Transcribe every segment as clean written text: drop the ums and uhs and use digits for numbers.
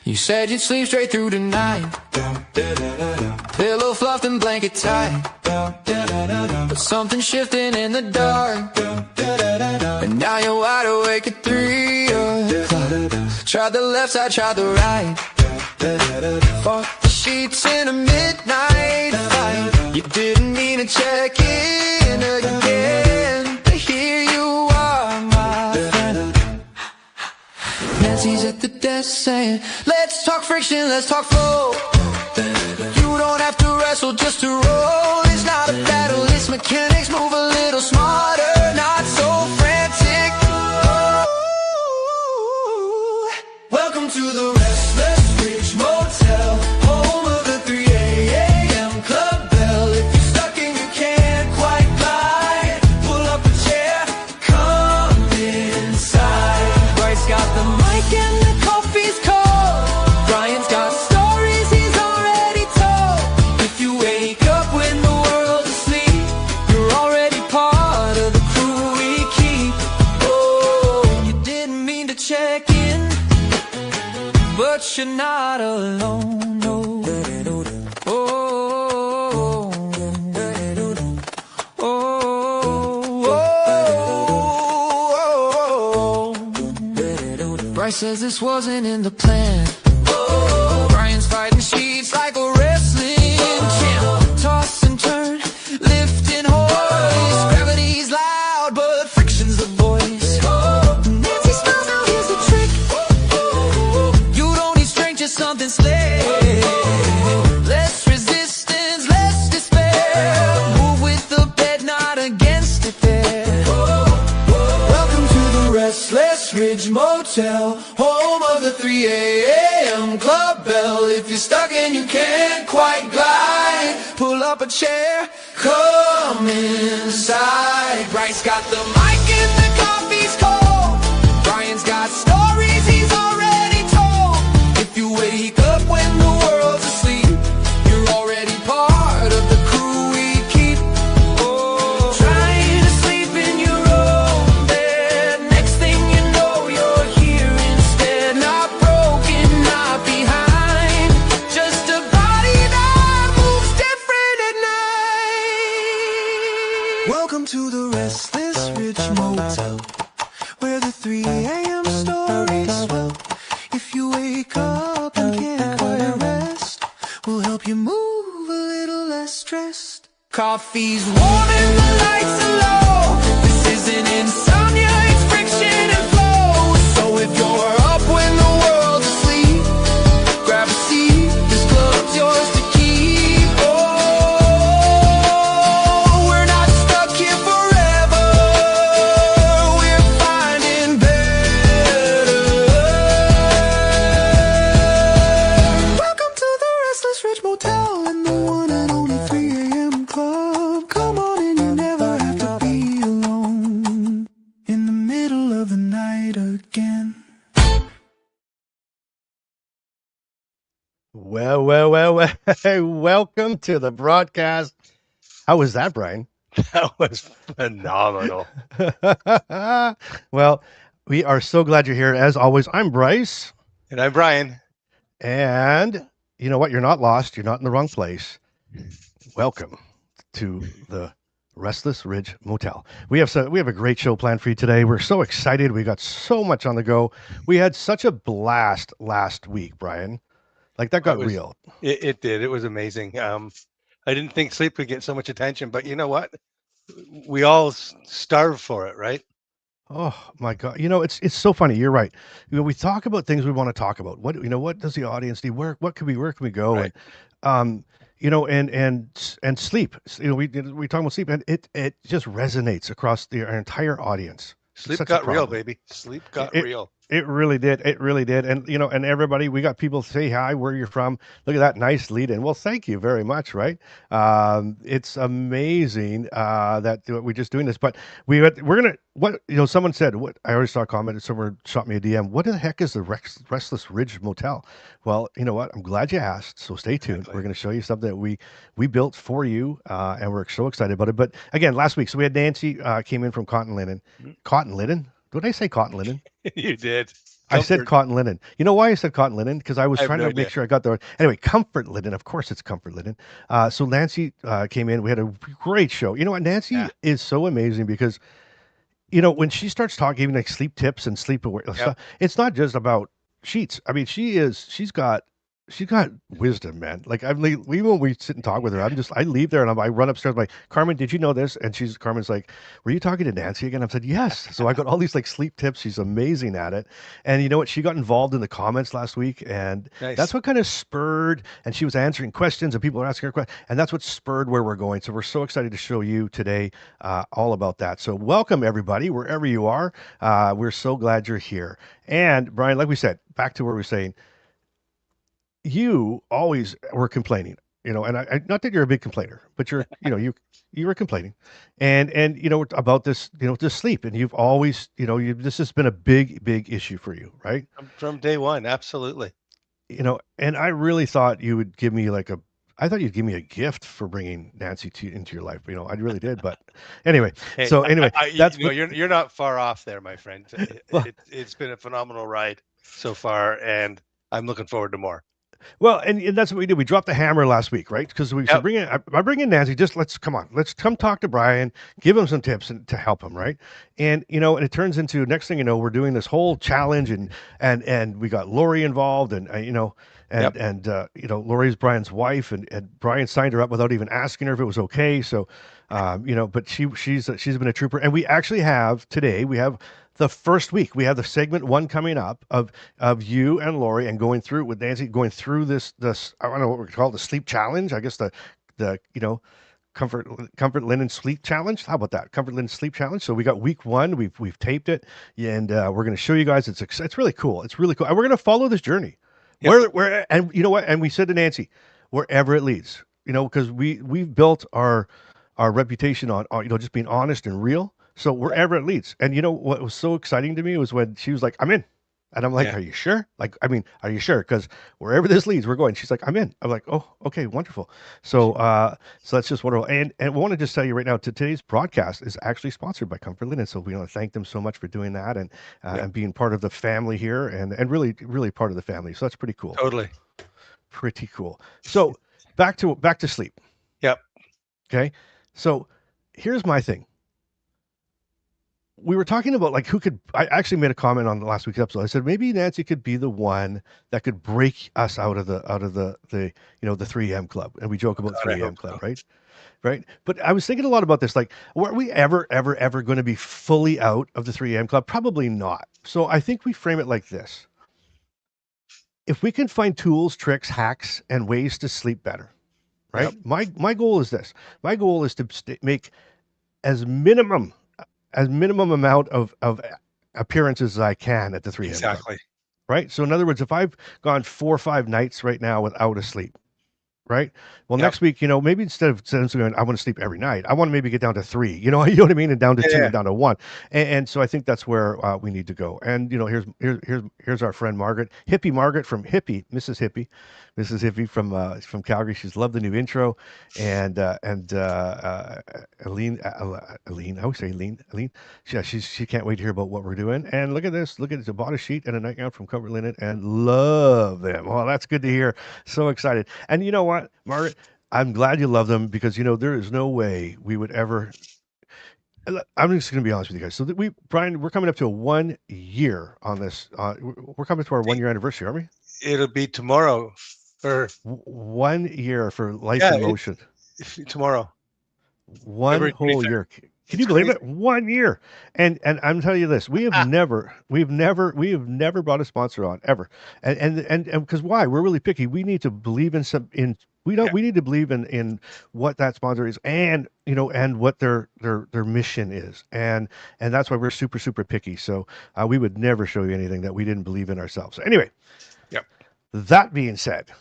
You said you'd sleep straight through the night. Pillow fluffed and blanket tight. But something shifting in the dark. And now you're wide awake at 3 o'clock. Tried the left side, tried the right. Fought the sheets in a midnight fight. You didn't mean to check in again. But here you are, my friend. Nancy's at the desk saying, let's talk friction, let's talk flow. You don't have to wrestle just to roll. It's not a battle, it's mechanics. Move a little smarter, not so frantic. Ooh. Welcome to the Restless Ridge Motel, home of the 3 a.m. club bell. If you're stuck and you can't quite glide, pull up a chair, come inside. Bryce got the mic and the coffee's cold. Brian's got stories he's already told. If you wake up when the world's asleep, you're already part of the crew we keep. Oh, you didn't mean to check in, but you're not alone, no. Oh, oh, oh, oh. Bryce says this wasn't in the plan. Brian's fighting sheets like a wrestling champ. Toss and turn, lift and hoist. Gravity's loud, but friction's the voice. Nancy smiles, now here's the trick. You don't need strength, just something slick. Less resistance, less despair. Move with the bed, not against it there. Welcome to the Restless Ridge Motel, home of the 3 a.m. club bell. If you're stuck and you can't quite glide, pull up a chair, come inside. Bryce got the mic and the coffee's cold. Brian's got stories he's already told. If you wake up when the world's asleep, you're already part of the crew we keep. Oh, trying to sleep in your own bed. Next thing you know, you're here instead. Not broken, not behind. Just a body that moves different at night. Welcome to the Restless Ridge Motel, where the 3 a.m. stories swell. If you wake up and can't quite rest, we'll help you move a little less stressed. Coffee's warm and the lights are low. This isn't insomnia, it's friction and flow. So if you're up when the world's asleep, grab a seat, this club's yours to keep. Oh, we're not stuck here forever. We're finding better. Welcome to the Restless Ridge Motel and the one and only 3 a.m. club. Come on in, you never have to be alone in the middle of the night again. Well, welcome to the broadcast. How was that, Brian? That was phenomenal. Well, we are so glad you're here. As always, I'm Bryce. And I'm Brian. And you know what? You're not lost. You're not in the wrong place. Welcome to the Restless Ridge Motel. We have a great show planned for you today. We're so excited. We got so much on the go. We had such a blast last week, Brian. Like that got real. It did. It was amazing. I didn't think sleep would get so much attention, but you know what? We all starve for it, right? Oh my God. You know, it's so funny. You're right. You know, we talk about things we want to talk about. What does the audience need? Where can we go? Right. And and sleep. You know, we talk about sleep, and it just resonates across our entire audience. Sleep Such a got real, problem. baby. Sleep got real. It really did. It really did. And, you know, and everybody, we got people say hi, where you're from. Look at that nice lead in. Well, thank you very much. Right. It's amazing that we're just doing this, but we're going to, someone said, I already saw a comment, someone shot me a DM. What the heck is the Restless Ridge Motel? Well, you know what? I'm glad you asked. So stay tuned. Exactly. We're going to show you something that we built for you. And we're so excited about it. But again, last week, so we had Nancy came in from Cotton Linen. Cotton Linen? Did I say cotton linen? You did. I said Comfort. cotton linen. You know why I said cotton linen? Because I was I have trying no to make idea. sure I got the anyway. Comfort linen, of course, it's comfort linen. So Nancy came in. We had a great show. You know what? Yeah. Nancy is so amazing because when she starts talking, even like sleep tips and sleep aware Yep. stuff, it's not just about sheets. I mean, she's got wisdom, man. Like we when we sit and talk with her, I leave there and I run upstairs. I'm like, Carmen, did you know this? And Carmen's like, were you talking to Nancy again? I said, yes. So I got all these like sleep tips. She's amazing at it. And you know what? She got involved in the comments last week, and that's Nice. what kind of spurred. And she was answering questions, and people were asking her questions, and that's what spurred where we're going. So we're so excited to show you today all about that. So welcome everybody, wherever you are. We're so glad you're here. And Brian, like we said, back to where we we're saying you always were complaining, and not that you're a big complainer, but you were complaining, and about this, this sleep, and you've always, this has been a big issue for you, right? From day one, absolutely. And I really thought you would give me I thought you'd give me a gift for bringing Nancy into your life. I really did, but anyway. Hey, So anyway, that's but you're not far off there, my friend. well, It's been a phenomenal ride so far, and I'm looking forward to more. Well, and that's what we did. We dropped the hammer last week, right? Because we said, Yep. I bring in Nancy. Just let's come talk to Brian, give him some tips and to help him, right? And it turns into next thing you know, we're doing this whole challenge, and we got Lori involved, and Yep. Lori's Brian's wife, and Brian signed her up without even asking her if it was okay. So, but she's been a trooper, and we actually have today. We have the first week. We have the segment one coming up of you and Lori and going through with Nancy, going through this I don't know what we call it, the sleep challenge. I guess the comfort linen sleep challenge. How about that? Comfort linen sleep challenge. So we got week one. We've taped it, and we're going to show you guys. It's really cool. It's really cool. And we're going to follow this journey. Yep. Where and you know what? And we said to Nancy, wherever it leads, because we've built our reputation on just being honest and real. So wherever it leads. And what was so exciting to me was when she was like, I'm in. And I'm like, Yeah. are you sure? Like, I mean, are you sure? Because wherever this leads, we're going. She's like, I'm in. I'm like, oh, okay, wonderful. So that's just wonderful. And I want to just tell you right now, today's broadcast is actually sponsored by Comfort Linen. So we want to thank them so much for doing that and Yep. and being part of the family here and really, really part of the family. So that's pretty cool. Totally. Pretty cool. So back to sleep. Yep. Okay. So here's my thing. We were talking about like who could. I actually made a comment on the last week's episode. I said maybe Nancy could be the one that could break us out of the 3 a.m. club, and we joke about God, I 3 a.m. hope club, so. right? But I was thinking a lot about this. Like, were we ever going to be fully out of the 3 a.m. club? Probably not. So I think we frame it like this: if we can find tools, tricks, hacks, and ways to sleep better, right? Yep. My goal is this. My goal is to make as minimum amount of appearances as I can at the 3 a.m. club, Exactly. right? So in other words, if I've gone 4 or 5 nights right now without a sleep, right? Well, Yep. next week, maybe instead of going, I want to sleep every night, I want to maybe get down to 3, you know what I mean? And down to Yeah, 2 yeah. and down to 1. And so I think that's where we need to go. And, here's our friend Margaret, Margaret from Mrs. Hippie from Calgary. She's loved the new intro. And Aline, I always say Aline. She can't wait to hear about what we're doing. And look at this. Look at it. I bought a sheet and a nightgown from Comfort Linen and love them. Well, that's good to hear. So excited. And you know what, Margaret? I'm glad you love them because there is no way we would ever. I'm just going to be honest with you guys. So Brian, we're coming up to a 1 year on this. We're coming to our 1 year anniversary, aren't we? It'll be tomorrow, or 1 year for Life yeah, in Motion. tomorrow. One February whole 23rd. year. Can It's you believe crazy. it? 1 year. And I'm telling you this, we have never brought a sponsor on ever. And because why? We're really picky. We need to believe we need to believe in what that sponsor is and and what their mission is. And that's why we're super, super picky. So we would never show you anything that we didn't believe in ourselves. So anyway, Yep. that being said,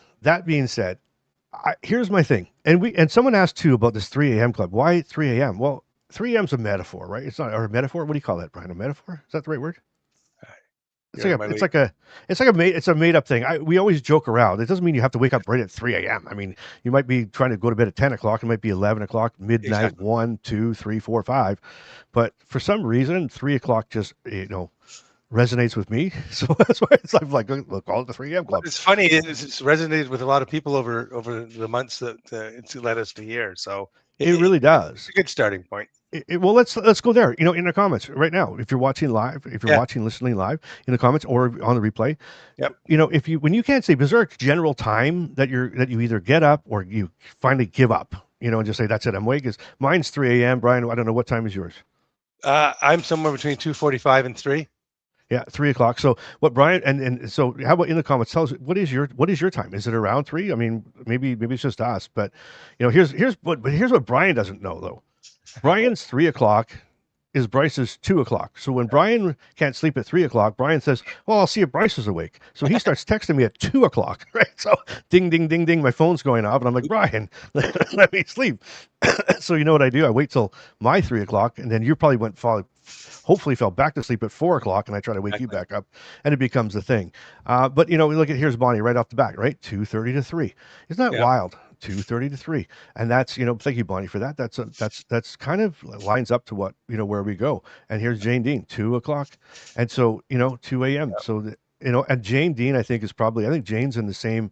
here's my thing. And someone asked too about this 3 a.m. club. Why 3 a.m.? Well, 3 a.m. is a metaphor, right? It's not or a metaphor. What do you call that, Brian? A metaphor? Is that the right word? It's You're like in a, my it's league. like a, it's like a made, it's a made up thing. We always joke around. It doesn't mean you have to wake up right at 3 a.m. I mean, you might be trying to go to bed at 10 o'clock. It might be 11 o'clock, midnight, Exactly. 1, 2, 3, 4, 5. But for some reason, 3 o'clock just, resonates with me. So that's why I'm like, we'll call it the 3 a.m. club. It's funny. It's resonated with a lot of people over the months that it's led us to here. So It really it's does. a good starting point. Well, let's go there. In the comments right now. If you're watching live, if you're Yeah. watching, listening live in the comments or on the replay, Yep. if you when you can't sleep, is there a general time that you either get up or you finally give up? And just say that's it. I'm awake. Mine's 3 a.m. Brian, I don't know what time is yours. I'm somewhere between 2:45 and 3. Yeah, 3 o'clock. So what Brian and so how about in the comments? Tell us what is your time? Is it around 3? I mean, maybe it's just us, but here's what Brian doesn't know though. Brian's 3 o'clock is Bryce's 2 o'clock. So when Brian can't sleep at 3 o'clock, Brian says, "Well, I'll see if Bryce is awake." So he starts texting me at 2 o'clock, right? So ding, ding, ding, ding, my phone's going off, and I'm like, Brian, let me sleep. So you know what I do? I wait till my 3 o'clock, and then you probably hopefully fell back to sleep at 4 o'clock, and I try to wake you back up, and it becomes a thing. But look at here's Bonnie right off the bat, right? 2:30 to 3. Isn't that wild? 2:30 to 3, and that's thank you, Bonnie, for that. That's kind of lines up to what where we go. And here's Jane Dean, 2 o'clock, and so 2 a.m. So and Jane Dean, I think Jane's in the same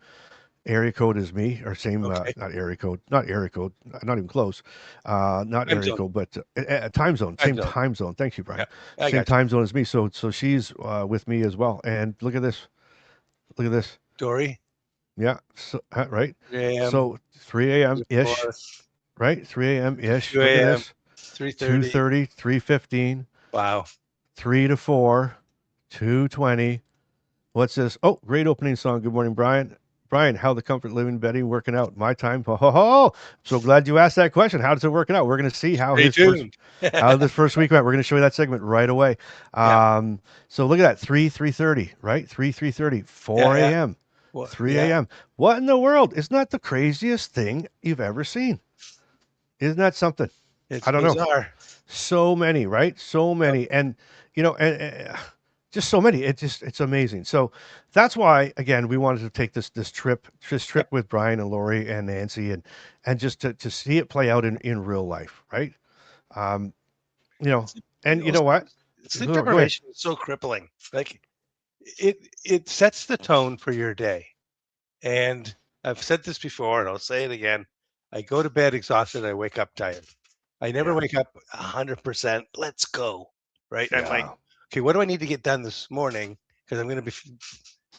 area code as me, or same not area code, not even close, not Time area zone. code, but time zone, Time same zone. time zone. Thank you, Brian. I Same got time zone as me. So she's with me as well. And look at this. Dory. Yeah. So right. 3 a.m. So 3 a.m. ish. 4, Right, 3 a.m. ish. 2 Look at a.m. this. 3:30. 2:30, 3:15, Wow. 3 to 4, 2:20. What's this? Oh, great opening song. Good morning, Brian. Brian, how the comfort living, Betty, working out? My time. Ho, ho, ho. So glad you asked that question. How does it working out? We're going to see how Stay tuned. how this first week went. We're going to show you that segment right away. So look at that. 3:30, right? 3:30, 4 a.m. Well, 3 a.m. What in the world? Isn't that the craziest thing you've ever seen? Isn't that something? It's I don't know. bizarre. So many, right? So many, and just so many. It's amazing. So that's why, again, we wanted to take this trip with Brian and Lori and Nancy, and just to see it play out in real life, right? And you know what? Sleep Go ahead. deprivation is so crippling. Like it sets the tone for your day. And I've said this before, and I'll say it again. I go to bed exhausted. I wake up tired. I never wake up 100%. Let's go. Right. I'm like, okay, what do I need to get done this morning? Because I'm going to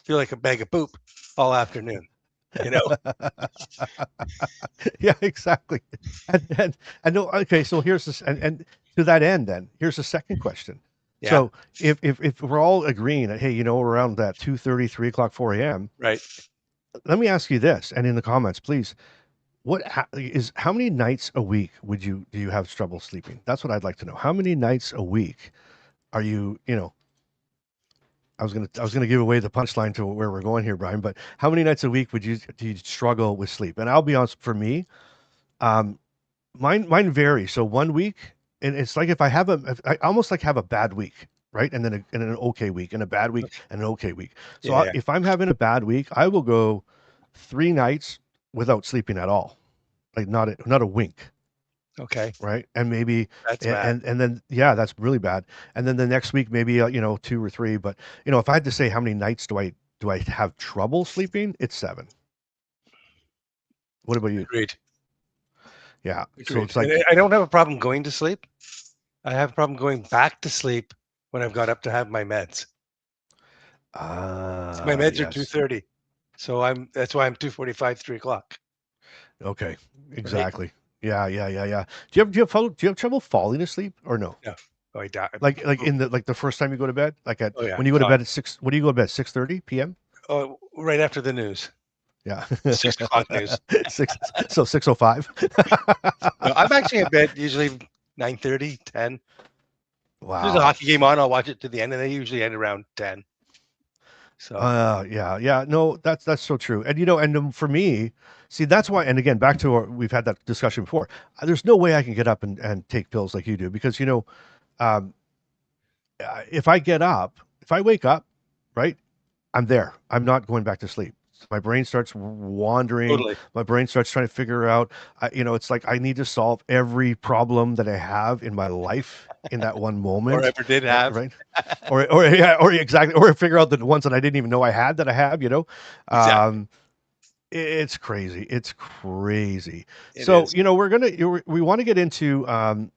feel like a bag of poop all afternoon. Yeah, exactly. And no, okay. So here's this, and to that end, then here's the second question. Yeah. So if we're all agreeing that, hey, around that 2:30, 3 o'clock, 4 a.m. Right. Let me ask you this, and in the comments, please, how many nights a week do you have trouble sleeping? That's what I'd like to know. How many nights a week are you, I was gonna give away the punchline to where we're going here, Brian, but how many nights a week do you struggle with sleep? And I'll be honest, for me, mine vary. So one week, and it's like if I almost like have a bad week, right? And then an okay week, and a bad week, and an okay week. So if I'm having a bad week, I will go 3 nights without sleeping at all, like not a wink. Okay. Right. And maybe That's bad. and then that's really bad. And then the next week maybe 2 or 3. But if I had to say how many nights do I have trouble sleeping, it's 7. What about you? Agreed. Yeah. Agreed. So it's like, and I don't have a problem going to sleep. I have a problem going back to sleep when I've got up to have my meds. My meds are 2:30, so that's why I'm 2:45, 3 o'clock. Okay, exactly. Right? Yeah. Do you have trouble falling asleep or no? No. Oh, I die. Like in the first time you go to bed, like when you go to bed at 6. What do you go to bed? 6:30 p.m. Oh, right after the news. Yeah, 6 o'clock news. 6:05. No, I'm actually in bed usually 9:30, 10. Wow. There's a hockey game on. I'll watch it to the end, and they usually end around 10. So yeah. No, that's so true. And and for me, see, that's why. And again, back to we've had that discussion before. There's no way I can get up and take pills like you do, because if I wake up, right, I'm there. I'm not going back to sleep. So my brain starts wandering. Totally. My brain starts trying to figure out, it's like I need to solve every problem that I have in my life in that one Or moment, ever did have. right? Or yeah, or exactly, or figure out the ones that I didn't even know I had that I have, Exactly. It's crazy. It's crazy. It So, is. we want to get into,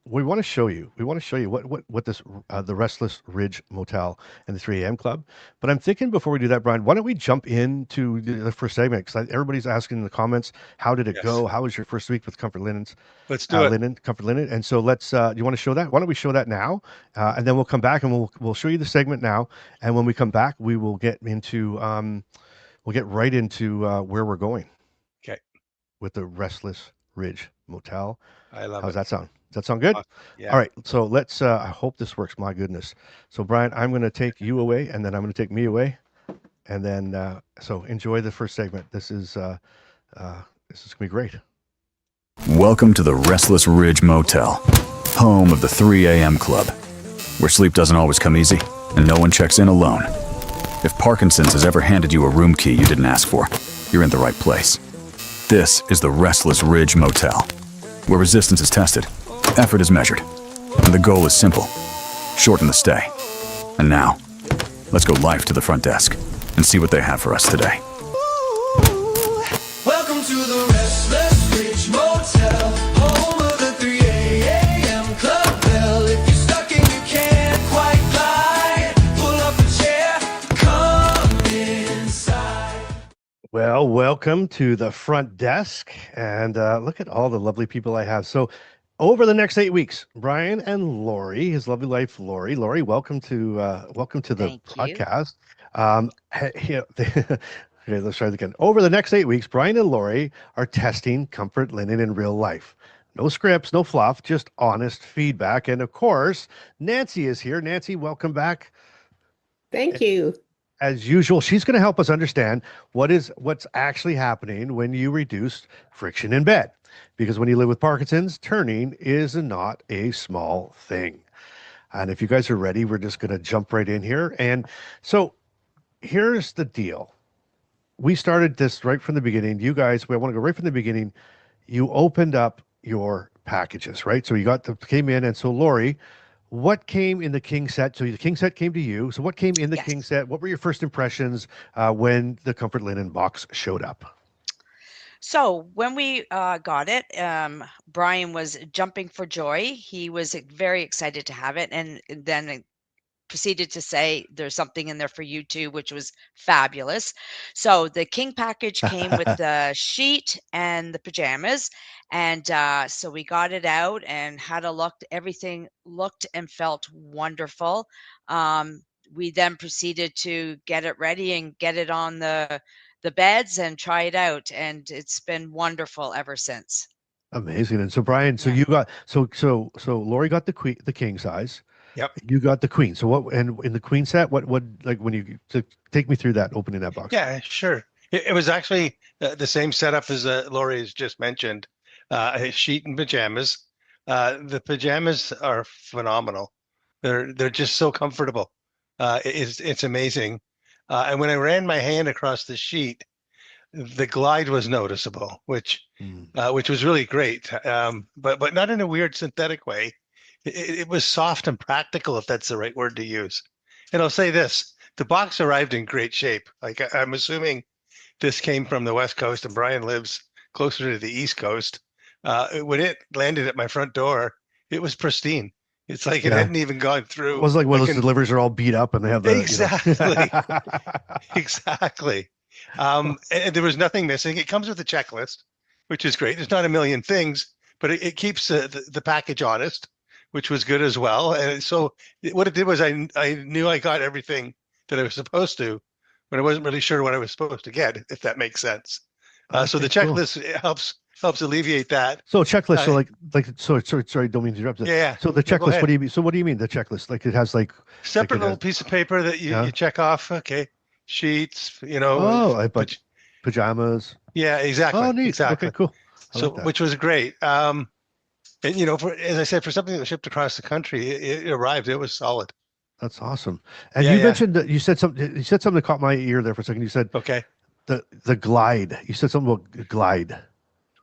we want to show you what this, the Restless Ridge Motel and the 3 a.m. Club. But I'm thinking before we do that, Brian, why don't we jump into the first segment? Because everybody's asking in the comments, how did it Yes. go? How was your first week with Comfort Linens? Let's do it. Comfort Linen. And so you want to show that? Why don't we show that now? And then we'll come back and we'll show you the segment now. And when we come back, we will get into, we'll get right into where we're going Okay. with the Restless Ridge Motel. I love How's it. that sound? Does that sound good? Awesome. Yeah. All right. So let's, I hope this works. My goodness. So, Brian, I'm going to take you away and then I'm going to take me away. And then, so enjoy the first segment. This is going to be great. Welcome to the Restless Ridge Motel, home of the 3 a.m. Club, where sleep doesn't always come easy and no one checks in alone. If Parkinson's has ever handed you a room key you didn't ask for, you're in the right place. This is the Restless Ridge Motel, where resistance is tested, effort is measured, and the goal is simple: shorten the stay. And now, let's go live to the front desk and see what they have for us today. Welcome to the Restless Ridge Motel, home of the 3 a.m. Club bell. If you're stuck and you can't quite glide, pull up a chair, come inside. Well, welcome to the front desk. And look at all the lovely people I have. So, over the next 8 weeks, Brian and Lori, his lovely wife, Lori, welcome to the Thank you. podcast. Okay, let's try it again. Over the next 8 weeks, Brian and Lori are testing Comfort Linen in real life. No scripts, no fluff, just honest feedback. And of course, Nancy is here. Nancy, welcome back. Thank you. As usual, she's going to help us understand what's actually happening when you reduce friction in bed. Because when you live with Parkinson's, turning is not a small thing. And if you guys are ready, we're just going to jump right in here. And so here's the deal. We started this right from the beginning. You guys, we want to go right from the beginning. You opened up your packages, right? So you came in. And so Lori, what came in the king set? So the king set came to you. So what came in the king set? What were your first impressions when the Comfort Linen box showed up? So when we got it, Brian was jumping for joy. He was very excited to have it, and then proceeded to say there's something in there for you too, which was fabulous. So the king package came with the sheet and the pajamas, and so we got it out and had a look. Everything looked and felt wonderful. We then proceeded to get it ready and get it on the beds and try it out, and it's been wonderful ever since. Amazing. And so Brian, so Yeah. you got so Lori got the king size. Yep. You got the queen. So what, and in the queen set, what like when you take me through that, opening that box? Yeah, sure. It was actually the same setup as Lori has just mentioned. A sheet and pajamas. The pajamas are phenomenal. They're just so comfortable. It's amazing. And when I ran my hand across the sheet, the glide was noticeable, which was really great. But not in a weird synthetic way. It was soft and practical, if that's the right word to use. And I'll say this: the box arrived in great shape. Like, I'm assuming this came from the West Coast, and Brian lives closer to the East Coast. When it landed at my front door, it was pristine. It's like it hadn't even gone through. It was like one of those deliveries are all beat up and they have the exactly, exactly. And there was nothing missing. It comes with a checklist, which is great. There's not a million things, but it keeps the package honest, which was good as well. And so what it did was I knew I got everything that I was supposed to, but I wasn't really sure what I was supposed to get, if that makes sense. So the checklist helps alleviate that. So checklist, so sorry, don't mean to interrupt. Yeah. So the checklist, what do you mean? So what do you mean the checklist? Like it has like separate little piece of paper that you check off. Okay, sheets. But pajamas. Yeah, exactly. Oh, neat. Exactly. Okay, cool. So which was great. And as I said, for something that was shipped across the country, it arrived. It was solid. That's awesome. And you mentioned that you said something that caught my ear there for a second. You said, okay, the glide. You said something about glide.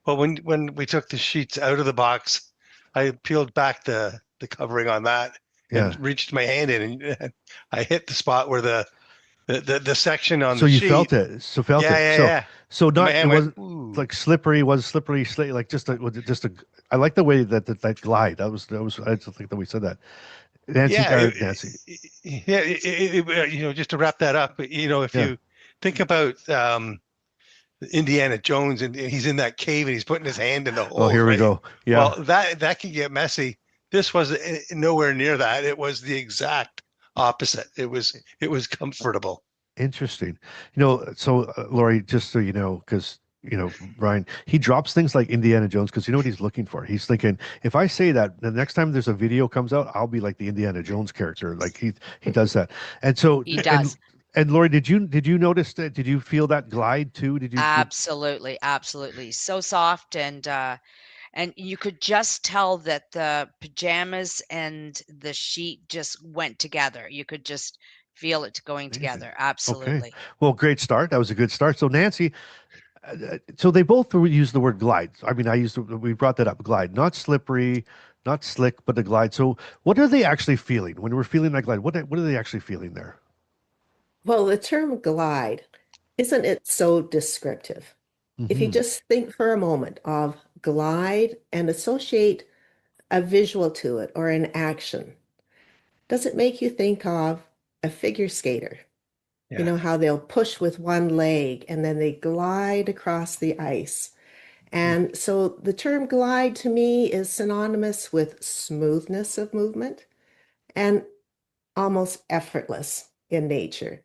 Well, when we took the sheets out of the box, I peeled back the covering on that Yeah. and reached my hand in, and I hit the spot where the section on So the you sheet. felt it. So felt Yeah, it. yeah, So yeah. so And my not it hand went, wasn't ooh. like slippery. Was slippery, like just a was it just a. I like the way that glide. That was. I just think that we said that. Nancy, Yeah, Nancy. yeah. Just to wrap that up, if Yeah. you think about Indiana Jones and he's in that cave and he's putting his hand in the Oh, holes, here we right? go. Yeah. Well, that can get messy. This was nowhere near that. It was the exact opposite. It was comfortable. Interesting. So Lori, just so you know, because Brian, he drops things like Indiana Jones because you know what he's looking for. He's thinking, if I say that, the next time there's a video comes out, I'll be like the Indiana Jones character. Like he does that. And so He does. and Lori, did you notice that? Did you feel that glide too? Absolutely, absolutely. So soft and you could just tell that the pajamas and the sheet just went together. You could just feel it going Amazing. together. Okay. Absolutely. Well, great start. That was a good start. So Nancy, so they both use the word glide. I mean, we brought that up, glide, not slippery, not slick, but the glide. So what are they actually feeling when we're feeling that glide? What are they actually feeling there? Well, the term glide, isn't it so descriptive? If you Hmm. just think for a moment of glide and associate a visual to it or an action, does it make you think of a figure skater? You Yeah. know how they'll push with one leg and then they glide across the ice. And so the term glide to me is synonymous with smoothness of movement and almost effortless in nature.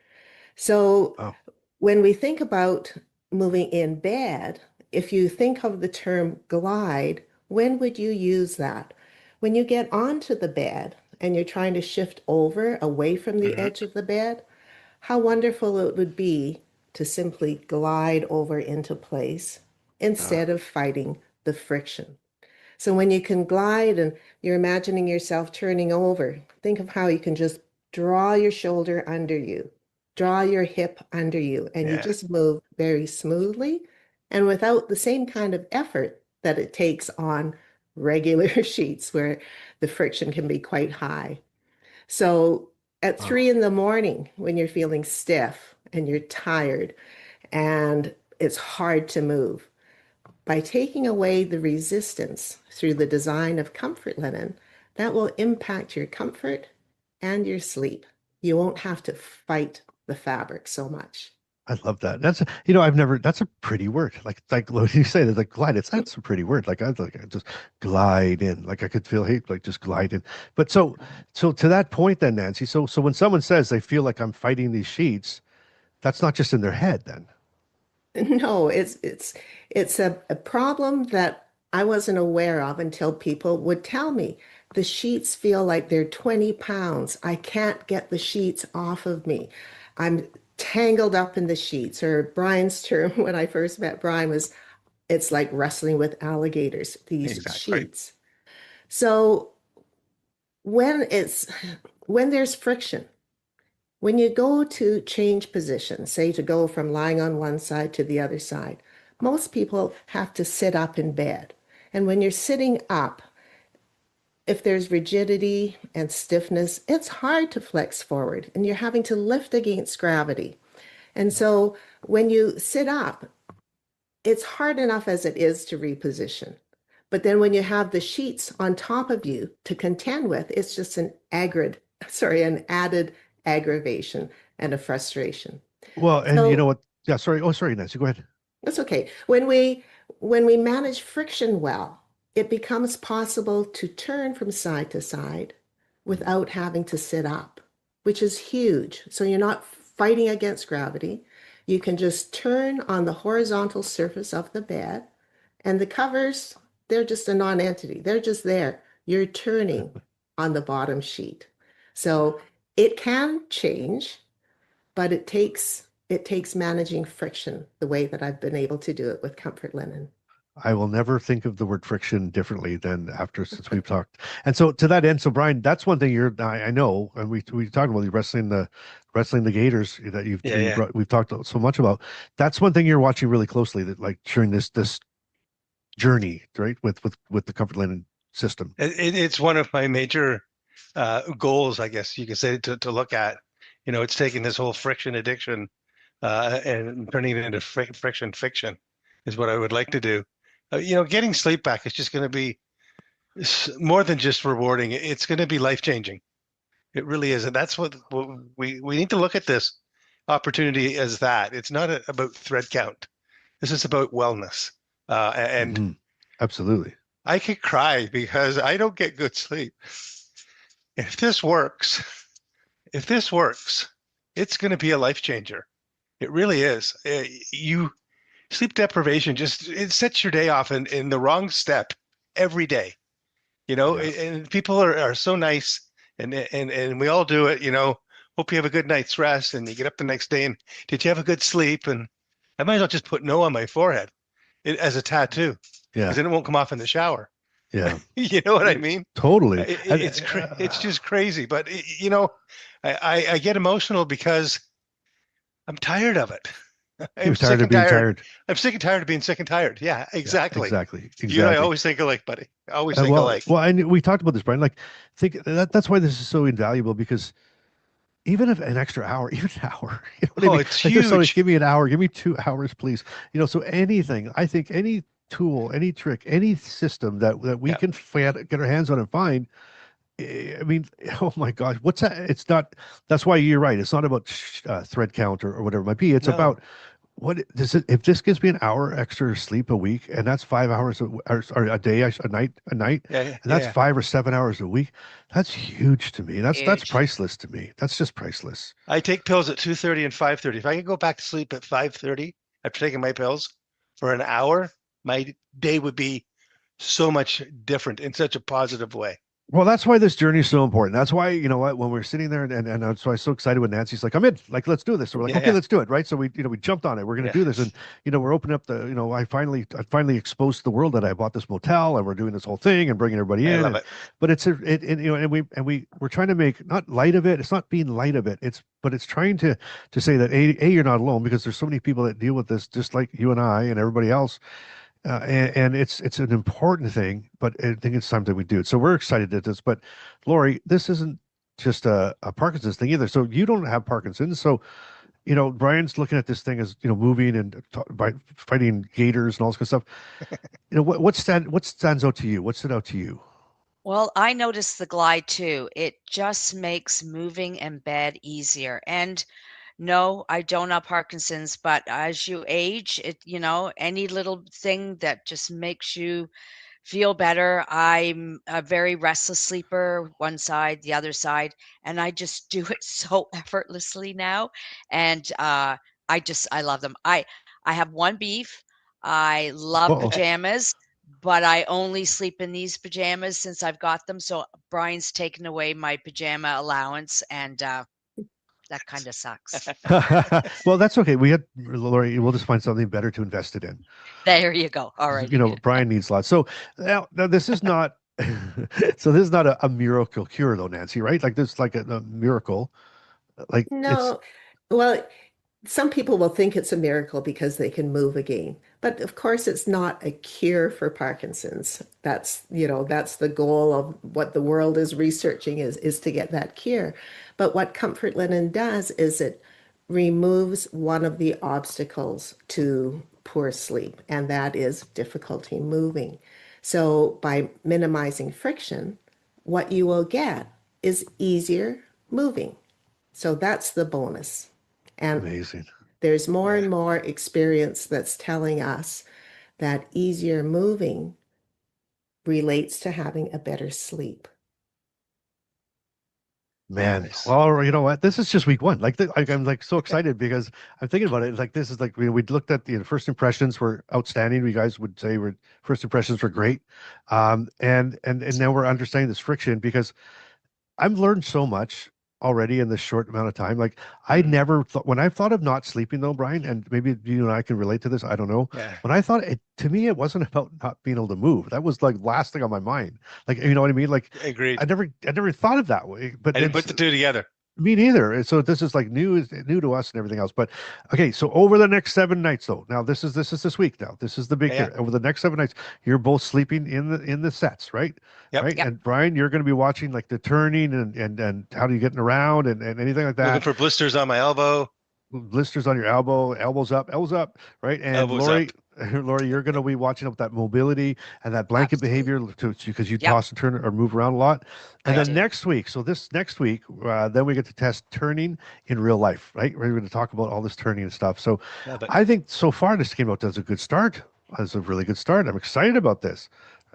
So Oh, when we think about moving in bed, if you think of the term glide, when would you use that? When you get onto the bed and you're trying to shift over away from the Mhm. edge of the bed, how wonderful it would be to simply glide over into place uh, instead of fighting the friction. So when you can glide and you're imagining yourself turning over, think of how you can just draw your shoulder under you, draw your hip under you, and you Yeah. just move very smoothly and without the same kind of effort that it takes on regular sheets where the friction can be quite high. So at oh, 3 in the morning, when you're feeling stiff and you're tired and it's hard to move, by taking away the resistance through the design of comfort linen, that will impact your comfort and your sleep. You won't have to fight the fabric so much. I love that. I've never, that's a pretty word. Like what you say, like glide, that's a pretty word. I just glide in, like I could feel hate, like just glide in. But so to that point then, Nancy, so when someone says they feel like I'm fighting these sheets, that's not just in their head then. No, it's a problem that I wasn't aware of until people would tell me. The sheets feel like they're 20 pounds. I can't get the sheets off of me. I'm tangled up in the sheets. Or Brian's term when I first met Brian was, it's like wrestling with alligators, these Exactly. sheets. So when it's when there's friction, when you go to change position, say to go from lying on one side to the other side, most people have to sit up in bed. And when you're sitting up, if there's rigidity and stiffness, it's hard to flex forward and you're having to lift against gravity. And so when you sit up, it's hard enough as it is to reposition. But then when you have the sheets on top of you to contend with, it's just an added aggravation and a frustration. Well, and you know So what? Yeah, sorry. Oh, sorry, Nancy, go ahead. that's okay. When we manage friction well, it becomes possible to turn from side to side without having to sit up, which is huge. So you're not fighting against gravity. You can just turn on the horizontal surface of the bed, and the covers, they're just a non-entity. They're just there. You're turning on the bottom sheet. So it can change, but it takes managing friction the way that I've been able to do it with comfort linen. I will never think of the word friction differently than after since we've talked. And so to that end, so Brian, that's one thing I know, and we talked about you wrestling the Gators that Yeah, yeah. we've talked so much about. That's one thing you're watching really closely, that like during this journey, right, with the comfort linen system. It's one of my major goals, I guess you could say, to look at. It's taking this whole friction addiction and turning it into friction fiction is what I would like to do. Getting sleep back is just going to be more than just rewarding. It's going to be life changing. It really is, and that's what we need to look at this opportunity as. That it's not about thread count. This is about wellness, and Mhm. Absolutely. I could cry because I don't get good sleep. If this works, it's going to be a life changer. It really is. You Sleep deprivation it sets your day off in the wrong step every day. Yeah. And people are so nice, and we all do it. Hope you have a good night's rest, and you get up the next day and did you have a good sleep? And I might as well just put no on my forehead as a tattoo, Yeah. because then it won't come off in the shower. Yeah. You know what I mean? Totally. It's just crazy. But I get emotional because I'm tired of it. You're tired of being tired. I'm sick and tired of being sick and tired. Yeah, exactly. Exactly. You and I always think alike, buddy. Always think well, alike. well, and we talked about this, Brian. Like, that's why this is so invaluable, because even if an extra hour, even an hour, what I mean? It's like, just huge. give me an hour, give me 2 hours, please. So anything, I think any tool, any trick, any system that we can get our hands on and find. I mean, oh my gosh, what's that? It's not. That's why you're right. It's not about thread count or whatever it might be. It's about what does it. If this gives me an hour extra sleep a week, and that's 5 hours or a day, a night, and that's 5 or 7 hours a week, that's huge to me. That's Huge. priceless to me. That's just priceless. I take pills at 2:30 and 5:30. If I could go back to sleep at 5:30 after taking my pills for an hour, my day would be so much different in such a positive way. Well, that's why this journey is so important. That's why, when we're sitting there and that's why I was so excited when Nancy's like, I'm in, like, let's do this. So we're like, okay, let's do it. Right. So we jumped on it. We're going to do this. And, we're opening up I finally exposed to the world that I bought this motel, and we're doing this whole thing and bringing everybody in. I love it. But we're trying to make not light of it. It's not being light of it. But it's trying to say that you're not alone, because there's so many people that deal with this, just like you and I and everybody else. And it's an important thing, but I think it's time that we do it. So we're excited at this. But Lori, this isn't just a Parkinson's thing either. So you don't have Parkinson's. So, Brian's looking at this thing as, moving and by fighting gators and all this kind of stuff. What stands out to you? What stood out to you? Well, I noticed the glide too. It just makes moving in bed easier. And no, I don't have Parkinson's, but as you age, any little thing that just makes you feel better. I'm a very restless sleeper, one side, the other side, and I just do it so effortlessly now. And I love them. I have one beef. I love Uh-oh. pajamas, but I only sleep in these pajamas since I've got them. So Brian's taken away my pajama allowance, and that kind of sucks. Well, that's okay. Lori, we'll just find something better to invest it in. There you go. All right. Brian needs lots. So now this is not, so this is not a miracle cure though, Nancy, right? Like this, like a miracle. Like No, well, some people will think it's a miracle because they can move again. But of course, it's not a cure for Parkinson's. That's the goal of what the world is researching is to get that cure. But what Comfort Linen does is it removes one of the obstacles to poor sleep, and that is difficulty moving. So by minimizing friction, what you will get is easier moving. So that's the bonus. And amazing. there's more and more experience that's telling us that easier moving relates to having a better sleep. Man, Nice. well, you know what? This is just week one. I'm like so excited because I'm thinking about it. Like this is like we looked at the first impressions were outstanding. You guys would say first impressions were great, and now we're understanding this friction, because I've learned so much already in this short amount of time. Like I never thought when I thought of not sleeping though, Brian, and maybe you and I can relate to this. I don't know. Yeah. When I thought it to me, it wasn't about not being able to move. That was like last thing on my mind. Like you know what I mean? Like Agreed. I never thought of that way. But I didn't put the two together. me neither. And so this is like new to us and everything else. But okay, so over the next 7 nights though. Now this is this week now. This is the big Yeah. thing. Over the next 7 nights, you're both sleeping in the sets, right? Yep. Right. Yep. And Brian, you're going to be watching like the turning and how do you getting around and anything like Looking that. for blisters on my elbow. Blisters on your elbow, elbows up, right? And Elbows Lori, Lori, you're going to be watching up that mobility and that blanket behavior because you Yep. toss and turn or move around a lot. And I then do. next week, so this next week, then we get to test turning in real life, right? We're going to talk about all this turning and stuff. So Love it. I think so far this came out as a good start. As a really good start. I'm excited about this.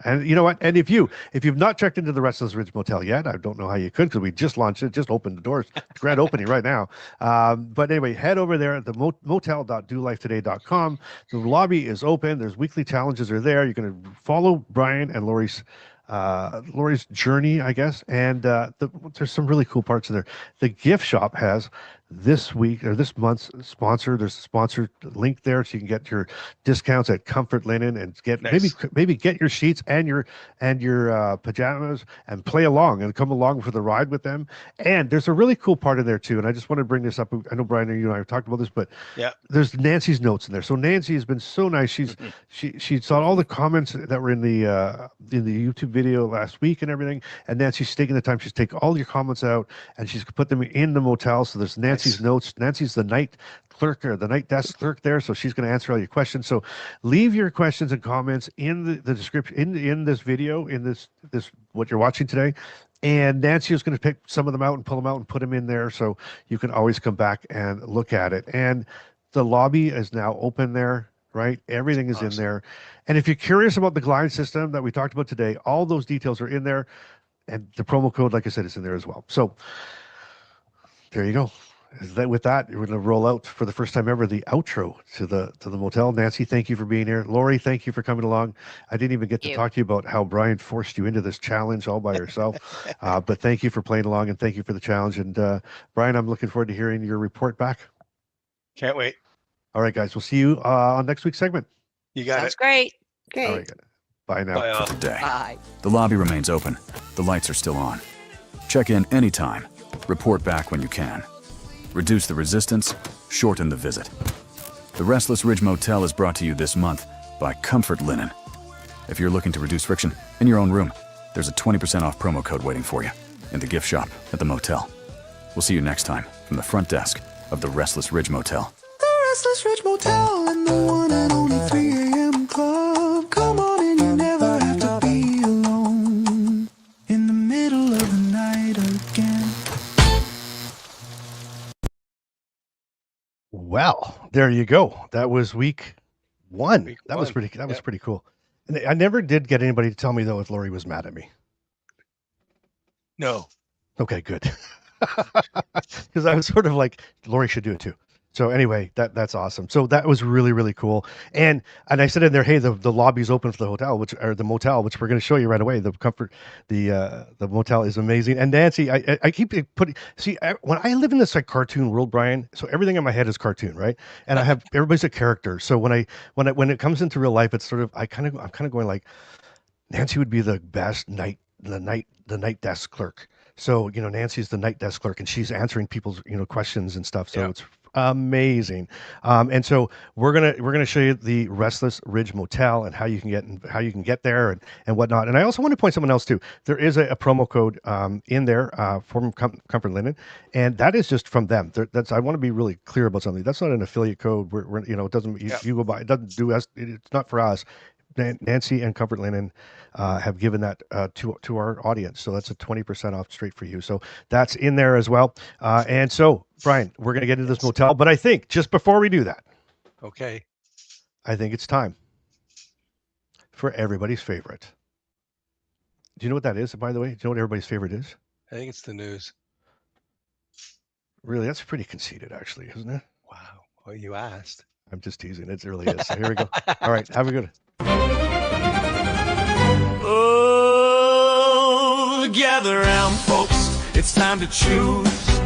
And you know what? And if you've not checked into the Restless Ridge Motel yet, I don't know how you could because we just launched it, just opened the doors, grand opening right now. But anyway, head over there at the motel.dolifetoday.com. The lobby is open. There's weekly challenges are there. You're going to follow Brian and Lori's journey, I guess. And there's some really cool parts in there. The gift shop has this week or this month's sponsor. There's a sponsor link there, so you can get your discounts at Comfort Linen and get Nice. maybe get your sheets and your pajamas and play along and come along for the ride with them. And there's a really cool part in there too. And I just want to bring this up. I know Brian and you and I have talked about this, but Yeah. there's Nancy's notes in there. So Nancy has been so nice. She saw all the comments that were in the YouTube video last week and everything. And Nancy's taking the time. She's taken all your comments out and she's put them in the motel. So there's Nancy's notes. Nancy's the night clerk or the night desk clerk there. So she's going to answer all your questions. So leave your questions and comments in the description in this video, in this what you're watching today. And Nancy is going to pick some of them out and pull them out and put them in there. So you can always come back and look at it. And the lobby is now open there, right? Everything is in there. And if you're curious about the glide system that we talked about today, all those details are in there. And the promo code, like I said, is in there as well. So there you go. With that, we're going to roll out for the first time ever the outro to the motel. Nancy, thank you for being here. Lori, thank you for coming along. I didn't even get to talk to you about how Brian forced you into this challenge all by yourself. But thank you for playing along and thank you for the challenge. And Brian, I'm looking forward to hearing your report back. Can't wait. All right, guys. We'll see you on next week's segment. You got Sounds it. great. Okay. All right. Bye now. Bye all. For the day. Bye. The lobby remains open. The lights are still on. Check in anytime. Report back when you can. Reduce the resistance, shorten the visit. The Restless Ridge Motel is brought to you this month by Comfort Linen. If you're looking to reduce friction in your own room, there's a 20% off promo code waiting for you in the gift shop at the motel. We'll see you next time from the front desk of the Restless Ridge Motel. The Restless Ridge Motel and the one and only 3 a.m. club. Come on in, you never have to be alone in the middle of the night again. Well, there you go. That was week one. Week That was one. pretty cool. And I never did get anybody to tell me though if Lori was mad at me. No. Okay, good. Because I was sort of like, Lori should do it too. So anyway, that's awesome. So that was really, really cool. And I said in there, hey, the lobby's open for the hotel, the motel, which we're going to show you right away. The motel is amazing. And Nancy, I keep putting, when I live in this like cartoon world, Brian, so everything in my head is cartoon, right? And I have, everybody's a character. So when it comes into real life, it's sort of, I'm kind of going like, Nancy would be the best night desk clerk. So, Nancy's the night desk clerk and she's answering people's, questions and stuff. So it's amazing. And so we're gonna show you the Restless Ridge Motel and how you can get there and whatnot. And I also want to point something else too. There is a promo code in there from Comfort Linen, and that is just from them. I want to be really clear about something. That's not an affiliate code. We're it doesn't you go by. It doesn't do us. It's not for us. Nancy and Comfort Linen have given that to our audience. So that's a 20% off straight for you. So that's in there as well. And so, Brian, we're going to get into this motel. But I think just before we do that, Okay. I think it's time for everybody's favorite. Do you know what that is, by the way? Do you know what everybody's favorite is? I think it's the news. Really, that's pretty conceited, actually, isn't it? Wow. Well, you asked. I'm just teasing. It really is. So here we go. All right. Have a good. Oh, gather round, folks. It's time to choose.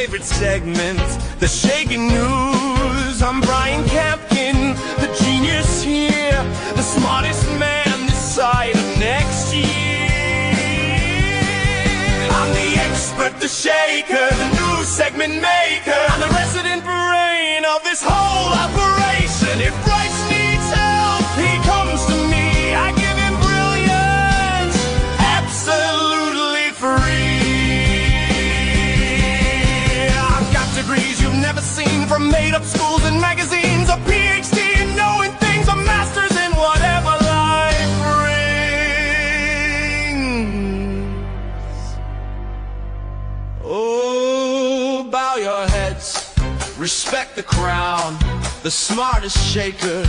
favorite segment, the Shaky News. I'm Brian Campkin, the genius here, the smartest man this side of next year. I'm the expert, the shaker, the news segment maker. I'm the resident brain of this whole operation. If Bryce needs help, he comes to me. I give him brilliance, absolutely free. I've got degrees you've never seen, from made-up schools and magazines, a PhD in knowing things, a master's in whatever life brings. Oh, bow your heads, respect the crown, the smartest shaker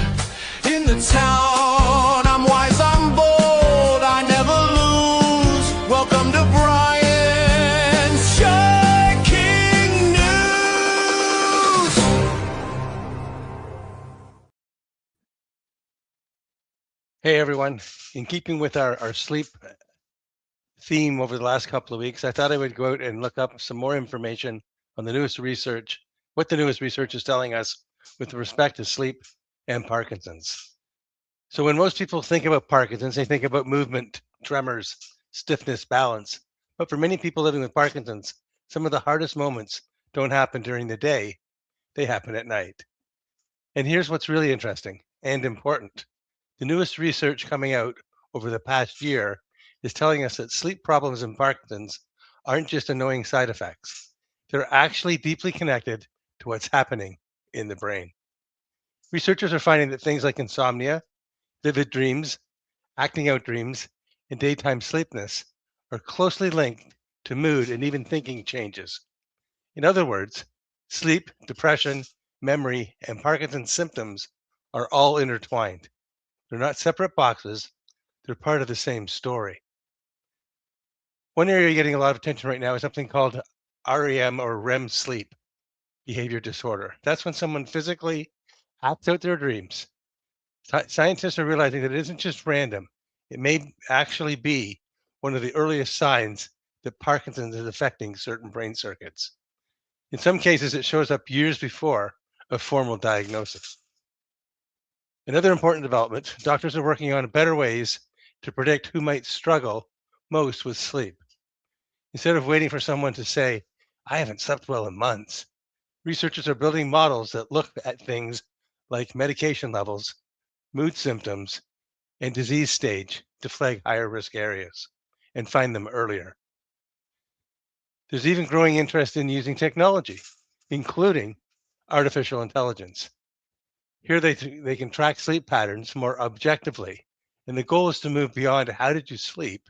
in the town. I'm wise, I'm bold, I never lose. Welcome to Brian's Shaking News. Hey everyone, in keeping with our sleep theme over the last couple of weeks, I thought I would go out and look up some more information on the newest research, what the newest research is telling us with respect to sleep and Parkinson's. So when most people think about Parkinson's, they think about movement, tremors, stiffness, balance. But for many people living with Parkinson's, some of the hardest moments don't happen during the day, they happen at night. And here's what's really interesting and important. The newest research coming out over the past year is telling us that sleep problems in Parkinson's aren't just annoying side effects. They're actually deeply connected to what's happening in the brain. Researchers are finding that things like insomnia, vivid dreams, acting out dreams, and daytime sleepiness are closely linked to mood and even thinking changes. In other words, sleep, depression, memory, and Parkinson's symptoms are all intertwined. They're not separate boxes, they're part of the same story. One area getting a lot of attention right now is something called REM, or REM sleep behavior disorder. That's when someone physically acts out their dreams. Scientists are realizing that it isn't just random. It may actually be one of the earliest signs that Parkinson's is affecting certain brain circuits. In some cases, it shows up years before a formal diagnosis. Another important development, doctors are working on better ways to predict who might struggle most with sleep. Instead of waiting for someone to say, I haven't slept well in months, researchers are building models that look at things like medication levels, mood symptoms, and disease stage to flag higher risk areas and find them earlier. There's even growing interest in using technology, including artificial intelligence. Here they can track sleep patterns more objectively, and the goal is to move beyond how did you sleep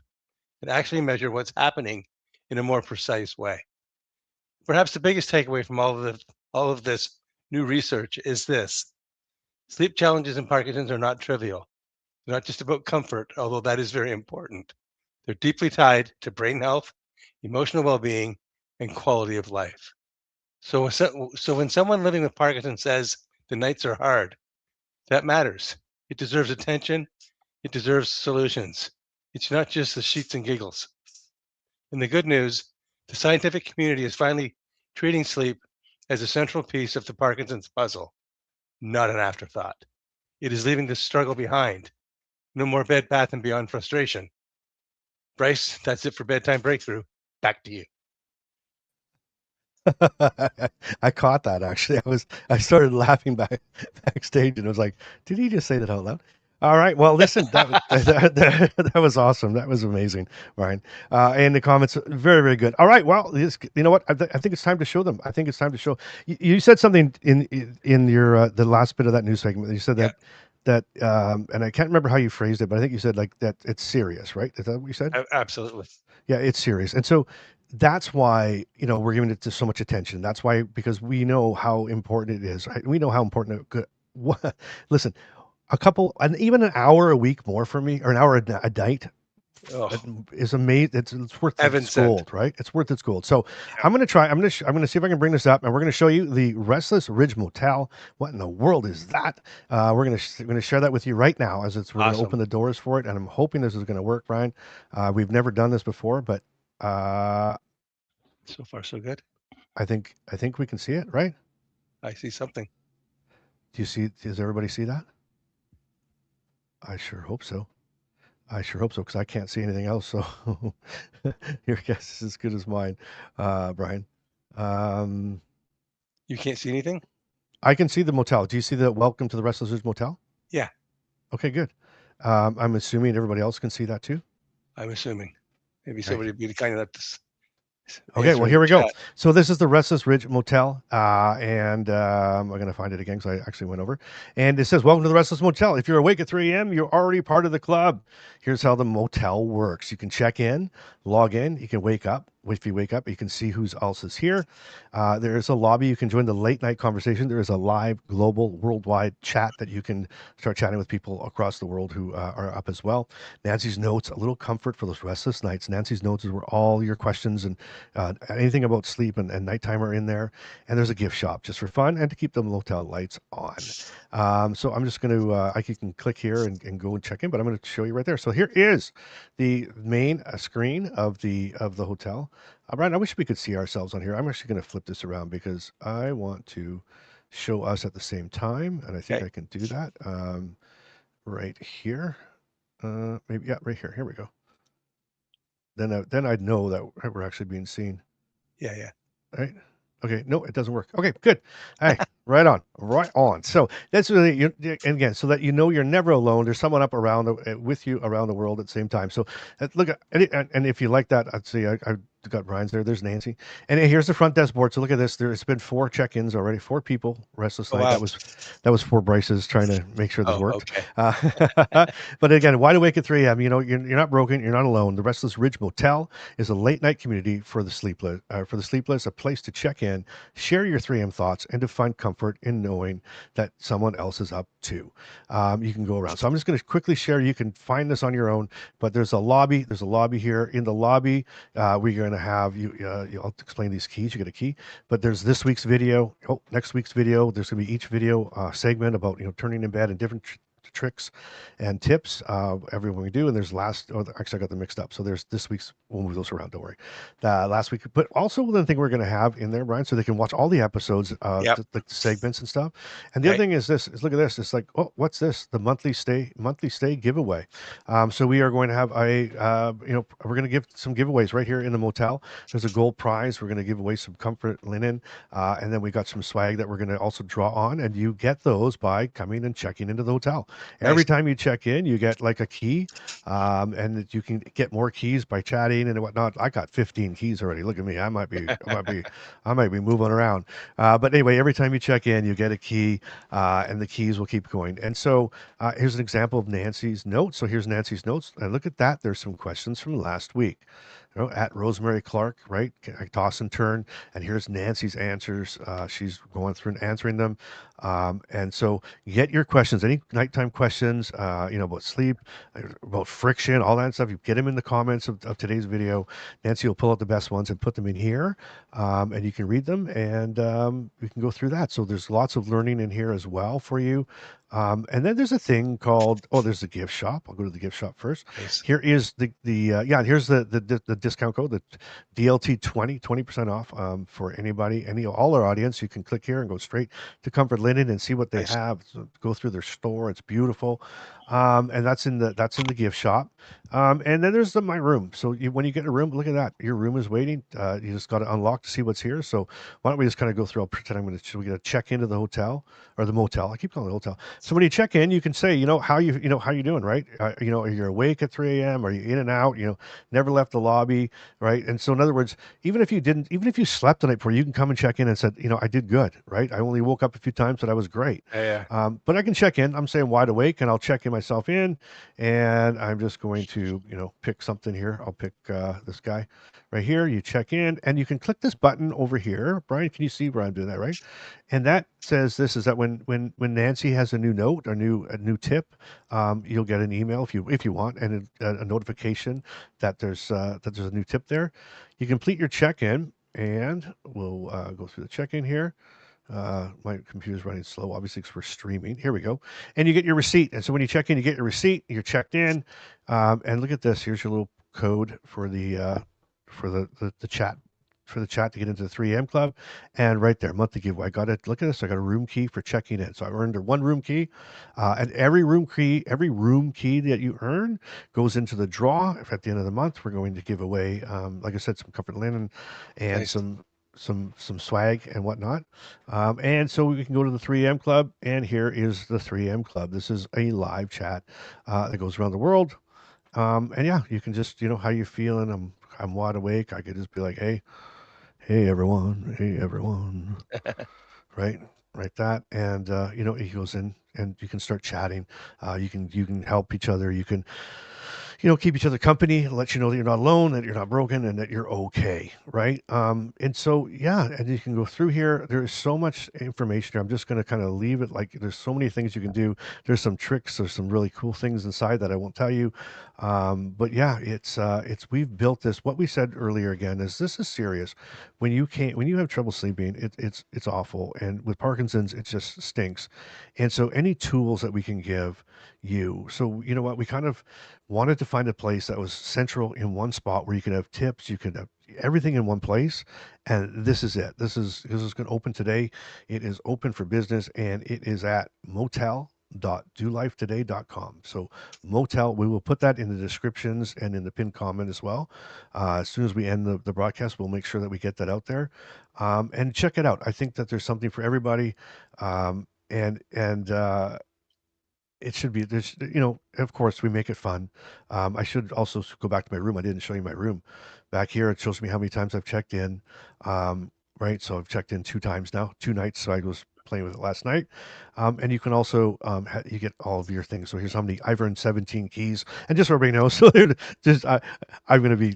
and actually measure what's happening in a more precise way. Perhaps the biggest takeaway from all of this new research is this: sleep challenges in Parkinson's are not trivial. They're not just about comfort, although that is very important. They're deeply tied to brain health, emotional well-being, and quality of life. So when someone living with Parkinson's says the nights are hard, that matters. It deserves attention. It deserves solutions. It's not just the sheets and giggles. And the good news, the scientific community is finally treating sleep as a central piece of the Parkinson's puzzle, not an afterthought. It is leaving this struggle behind. No more Bed Bath & Beyond frustration. Bryce, that's it for Bedtime Breakthrough. Back to you. I caught that actually. I started laughing backstage, and I was like, "Did he just say that out loud?" All right. Well, listen, that was awesome. That was amazing, Ryan. And the comments, very, very good. All right. Well, you know what? I think it's time to show them. I think it's time to show. You said something in your the last bit of that news segment. You said that and I can't remember how you phrased it, but I think you said like that it's serious, right? Is that what you said? Absolutely. Yeah, it's serious. And so that's why, we're giving it to so much attention. That's why, because we know how important it is. Right? We know how important listen, and even an hour a week more for me, or an hour a night, is amazing. It's worth its gold, right? It's worth its gold. So I'm going to try. I'm going to see if I can bring this up, and we're going to show you the Restless Ridge Motel. What in the world is that? We're going to share that with you right now as we're going to open the doors for it, and I'm hoping this is going to work, Brian. We've never done this before, but so far so good. I think we can see it, right? I see something. Do you see? Does everybody see that? I sure hope so. I sure hope so because I can't see anything else. So your guess is as good as mine, Brian. Um, You can't see anything? I can see the motel. Do you see the welcome to the Restless Ridge Motel? Yeah, Okay, good. I'm assuming everybody else can see that too. I'm assuming. Maybe Right. somebody would be kind enough to Okay, answer well, in here the we go. chat. So this is the Restless Ridge Motel, and I'm going to find it again because I actually went over. And it says, "Welcome to the Restless Motel. If you're awake at 3 a.m., you're already part of the club. Here's how the motel works. You can check in, log in. You can wake up. If you wake up, you can see who else is here. There is a lobby. You can join the late night conversation. There is a live, global, worldwide chat that you can start chatting with people across the world who are up as well. Nancy's notes, a little comfort for those restless nights. Nancy's notes is where all your questions and anything about sleep and nighttime are in there. And there's a gift shop just for fun and to keep the motel lights on. So I'm just going to, you can click here and go and check in, but I'm going to show you right there. So here is the main screen of the hotel. Brian, I wish we could see ourselves on here. I'm actually going to flip this around because I want to show us at the same time, and I think Okay. I can do that right here. Maybe, yeah, right here. Here we go. Then I'd know that we're actually being seen. Yeah. Right? Okay. No, it doesn't work. Okay, good. Hey, right on. Right on. So that's really, and again, so that you know you're never alone. There's someone up around with you around the world at the same time. So look at, and if you like that, I'd say I got Brian's there. There's Nancy. And here's the front desk board. So look at this. There's been 4 check-ins already, 4 people, restless Oh, night. wow. That was 4 Bryces trying to make sure this Oh, worked. okay. But again, wide awake at 3 a.m. You know, you're not broken. You're not alone. The Restless Ridge Motel is a late night community for the sleepless. A place to check in, share your 3 a.m. thoughts, and to find comfort in knowing that someone else is up too. You can go around. So I'm just going to quickly share. You can find this on your own, but there's a lobby. There's a lobby here. In the lobby, we're going to have you. I'll explain these keys. You get a key, but there's this week's video. Oh, next week's video. There's going to be each video segment about turning in bed and different tricks and tips everyone we do. And there's actually I got them mixed up. So there's this week's, we'll move those around, don't worry. Last week, but also the thing we're going to have in there, Brian, so they can watch all the episodes, Yep. the segments and stuff. And the other Okay. thing is look at this. It's like, oh, what's this? The monthly stay giveaway. So we are going to have we're going to give some giveaways right here in the motel. There's a gold prize. We're going to give away some comfort linen. And then we got some swag that we're going to also draw on, and you get those by coming and checking into the hotel. Every Nice. time you check in, you get like a key, and you can get more keys by chatting and whatnot. I got 15 keys already. Look at me. I might be moving around. But anyway, every time you check in, you get a key, and the keys will keep going. And so here's an example of Nancy's notes. So here's Nancy's notes, and look at that. There's some questions from last week. At Rosemary Clark, right? I toss and turn, and here's Nancy's answers. She's going through and answering them. And so get your questions, any nighttime questions, about sleep, about friction, all that stuff. You get them in the comments of today's video. Nancy will pull out the best ones and put them in here, and you can read them, and we can go through that. So there's lots of learning in here as well for you. And then there's a thing called, there's the gift shop. I'll go to the gift shop first. Nice. Here is here's the discount code, the DLT 20% off for anybody, all our audience. You can click here and go straight to Comfort Linen and see what they Nice. have. So go through their store. It's beautiful. And that's in the gift shop. And then there's my room. So when you get a room, look at that. Your room is waiting. You just got to unlock to see what's here. So why don't we just kind of go through? I'll pretend we're going to check into the hotel or the motel. I keep calling it hotel. So when you check in, you can say, how you doing, right? Are you awake at 3 a.m.? Are you in and out? Never left the lobby, right? And so in other words, even if you slept the night before, you can come and check in and said, I did good, right? I only woke up a few times, but I was great. Yeah. But I can check in. I'm saying wide awake, and I'll check in myself in, and I'm just going to, pick something here. I'll pick this guy right here. You check in, and you can click this button over here. Brian, can you see Brian doing that, right? And that says this is that when Nancy has a new note or a new tip, you'll get an email if you want, and a notification that there's a new tip there. You complete your check-in, and we'll go through the check-in here. My computer's running slow, obviously, because we're streaming. Here we go. And you get your receipt. And so when you check in, you get your receipt. You're checked in. And look at this. Here's your little code for the chat for the chat to get into the 3 a.m. club, and right there, monthly giveaway. I got it. Look at this. I got a room key for checking in. So I earned a one room key, and every room key that you earn goes into the draw. If at the end of the month, we're going to give away, like I said, some comfort linen and Nice. some swag and whatnot. And so we can go to the 3M Club, and here is the 3M Club. This is a live chat that goes around the world. And yeah, you can just, how you feeling? I'm wide awake. I could just be like, hey everyone, right, right that, and he goes in, and you can start chatting. You can help each other. You can keep each other company, let you know that you're not alone, that you're not broken, and that you're okay, right? And so, yeah, and you can go through here. There's so much information here. I'm just going to kind of leave it like there's so many things you can do. There's some tricks. There's some really cool things inside that I won't tell you. But yeah, we've built this. What we said earlier again is this is serious. When you have trouble sleeping, it's awful, and with Parkinson's, it just stinks. And so, any tools that we can give you. So you know what, we kind of wanted to find a place that was central in one spot where you could have tips, you could have everything in one place, and this is it. This is going to open today. It is open for business, and it is at motel.dolifetoday.com. So motel, we will put that in the descriptions and in the pinned comment as well. As soon as we end the broadcast, we'll make sure that we get that out there, and check it out. I think that there's something for everybody, and it should be there's of course we make it fun. I should also go back to my room. I didn't show you my room. Back here it shows me how many times I've checked in. Right, so I've checked in 2 times now, 2 nights. So I was playing with it last night. And you can also you get all of your things. So here's how many I've earned: 17 keys. And just so everybody knows, so just I'm going to be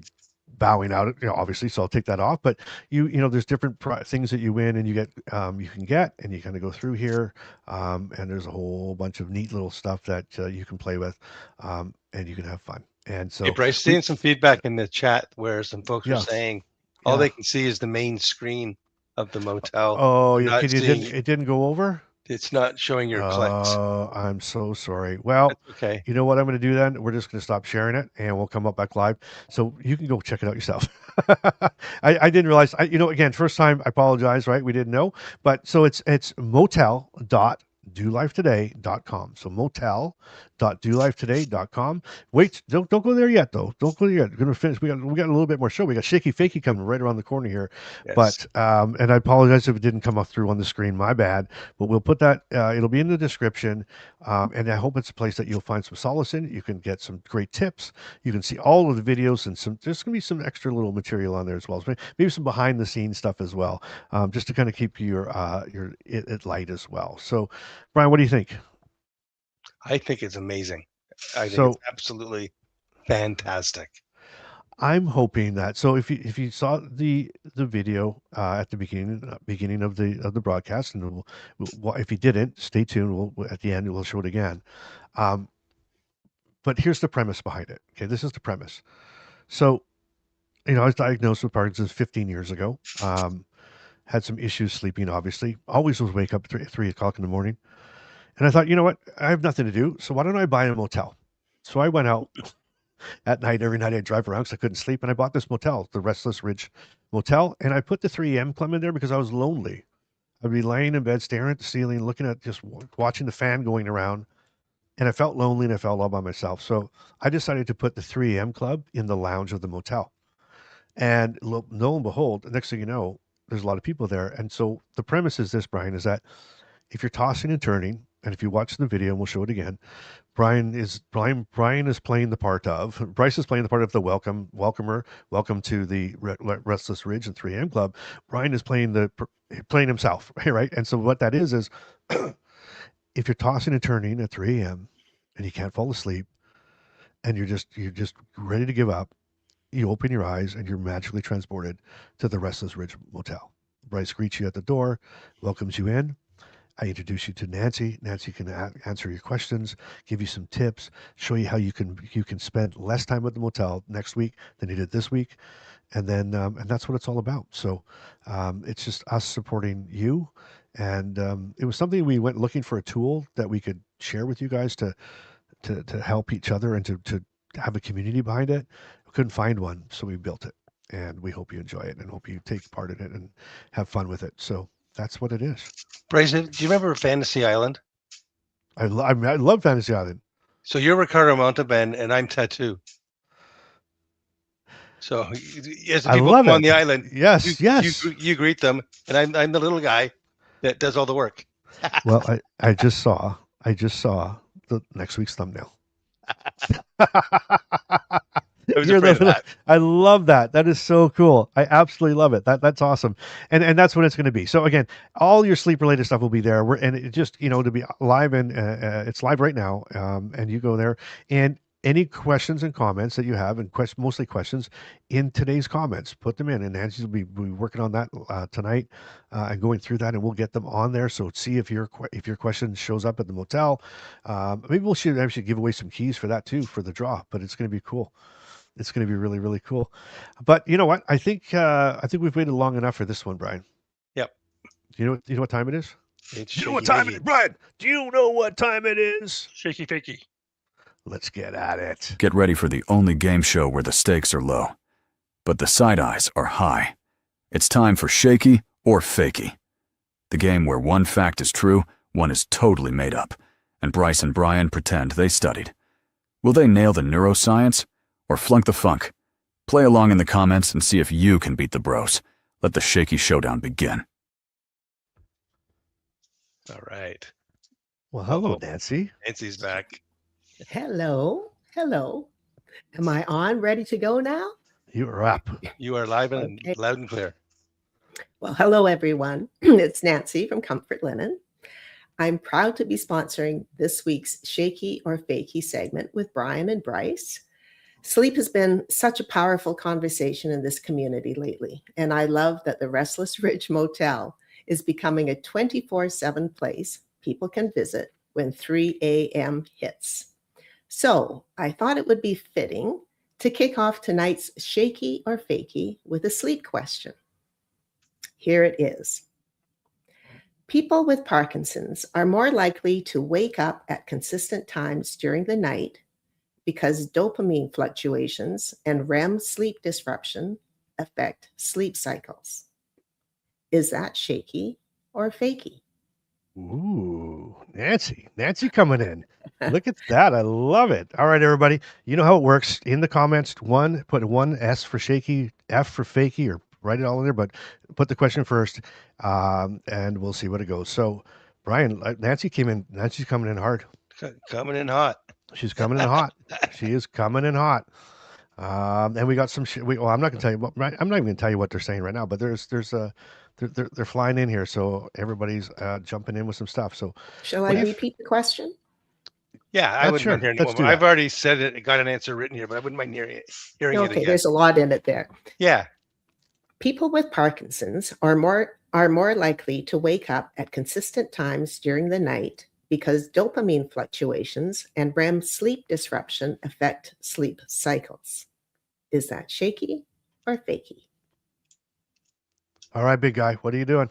bowing out, obviously, so I'll take that off. But there's different things that you win, and you get, you can get, and you kind of go through here, and there's a whole bunch of neat little stuff that you can play with, and you can have fun. And Hey, so Bryce, we, seeing some feedback in the chat where some folks are yeah, saying all yeah. they can see is the main screen of the motel. Oh, They're yeah, not kid, seeing, it didn't go over. it's not showing your clicks. Oh, I'm so sorry. Well, That's okay. you know what I'm going to do then? We're just going to stop sharing it, and we'll come up back live, so you can go check it out yourself. I didn't realize. Again, first time. I apologize. Right, we didn't know, but so it's motel.dolifetoday.com. So motel.dolifetoday.com. Wait, don't go there yet, though. Don't go there yet. We're gonna finish. We got a little bit more show. We got Shaky Fakey coming right around the corner here. Yes. But and I apologize if it didn't come up through on the screen. My bad. But we'll put that. It'll be in the description, and I hope it's a place that you'll find some solace in. You can get some great tips. You can see all of the videos, and there's going to be some extra little material on there as well. So maybe some behind the scenes stuff as well, just to kind of keep your it light as well. So, Brian, what do you think? I think it's amazing. I think So it's absolutely fantastic. I'm hoping that, so if you saw the video at the beginning of the broadcast, and if you didn't, stay tuned. At the end we'll show it again. But here's the premise behind it. Okay, this is the premise. So I was diagnosed with Parkinson's 15 years ago. Had some issues sleeping, obviously. Always was wake up at 3 o'clock in the morning. And I thought, you know what? I have nothing to do. So why don't I buy a motel? So I went out at night. Every night I'd drive around because I couldn't sleep. And I bought this motel, the Restless Ridge Motel. And I put the 3M Club in there because I was lonely. I'd be laying in bed, staring at the ceiling, looking at just watching the fan going around. And I felt lonely, and I felt all by myself. So I decided to put the 3M Club in the lounge of the motel. And lo and behold, the next thing you know, there's a lot of people there. And so the premise is this, Brian, is that if you're tossing and turning, and if you watch the video, and we'll show it again, Brian is playing the part of Bryce is playing the part of the welcomer. Welcome to the Restless Ridge and 3M Club. Brian is playing himself, right? And so what that is if you're tossing and turning at 3 a.m. and you can't fall asleep, and you're just ready to give up, you open your eyes and you're magically transported to the Restless Ridge Motel. Bryce greets you at the door, welcomes you in. I introduce you to Nancy. Nancy can answer your questions, give you some tips, show you how you can spend less time at the motel next week than you did this week, and then and that's what it's all about. So it's just us supporting you, and it was something we went looking for a tool that we could share with you guys to help each other and to have a community behind it. We couldn't find one, so we built it. and we hope you enjoy it and hope you take part in it and have fun with it. So that's what it is. Bryce, do you remember Fantasy Island? I love Fantasy Island. So you're Ricardo Montalban and I'm Tattoo. So as the I people love come on it. the island, Yes, yes. you greet them, and I'm the little guy that does all the work. Well, I just saw the next week's thumbnail. I was You're the afraid of little, that. I love that. That is so cool. I absolutely love it. That's awesome. And that's what it's going to be. So again, all your sleep related stuff will be there. And it just, to be live, and it's live right now. And you go there, and any questions and comments that you have, and mostly questions in today's comments, put them in, and Nancy will be working on that tonight and going through that, and we'll get them on there. So see if your question shows up at the motel. Maybe we should actually give away some keys for that too, for the draw, but it's going to be cool. It's going to be really, really cool. But you know what? I think we've waited long enough for this one, Brian. Yep. Do you know what time it is? It's Do you know what shaky, time it is, Brian? Do you know what time it is? Shaky Fakey. Let's get at it. Get ready for the only game show where the stakes are low, but the side eyes are high. It's time for Shaky or Fakey, the game where one fact is true, one is totally made up, and Bryce and Brian pretend they studied. Will they nail the neuroscience or flunk the funk? Play along in the comments and see if you can beat the bros. Let the Shaky showdown begin. All right. Well, hello, Nancy. Nancy's back. Hello. Hello. Am I on, ready to go now? You are up. You are live and Okay. loud and clear. Well, hello, everyone. It's Nancy from Comfort Linen. I'm proud to be sponsoring this week's Shaky or Fakey segment with Brian and Bryce. Sleep has been such a powerful conversation in this community lately, and I love that the Restless Ridge Motel is becoming a 24/7 place people can visit when 3 a.m. hits. So I thought it would be fitting to kick off tonight's Shaky or Fakey with a sleep question. Here it is. People with Parkinson's are more likely to wake up at consistent times during the night because dopamine fluctuations and REM sleep disruption affect sleep cycles. Is that shaky or fakey? Ooh, Nancy coming in. Look at that. I love it. All right, everybody. You know how it works. In the comments, put one S for shaky, F for fakey, or write it all in there, but put the question first, and we'll see what it goes. So, Brian, Nancy's coming in hard. Coming in hot. She's coming in hot. She is coming in hot. And we got some. I'm not gonna tell you. I'm not even gonna tell you what they're saying right now. But they're flying in here, so everybody's jumping in with some stuff. So, Shall I repeat the question? Yeah, I wouldn't mind hearing it. I've already said it. Got an answer written here, but I wouldn't mind hearing it Okay, again. there's a lot in it there. Yeah. People with Parkinson's are more likely to wake up at consistent times during the night because dopamine fluctuations and REM sleep disruption affect sleep cycles. Is that shaky or fakey? All right, big guy, what are you doing?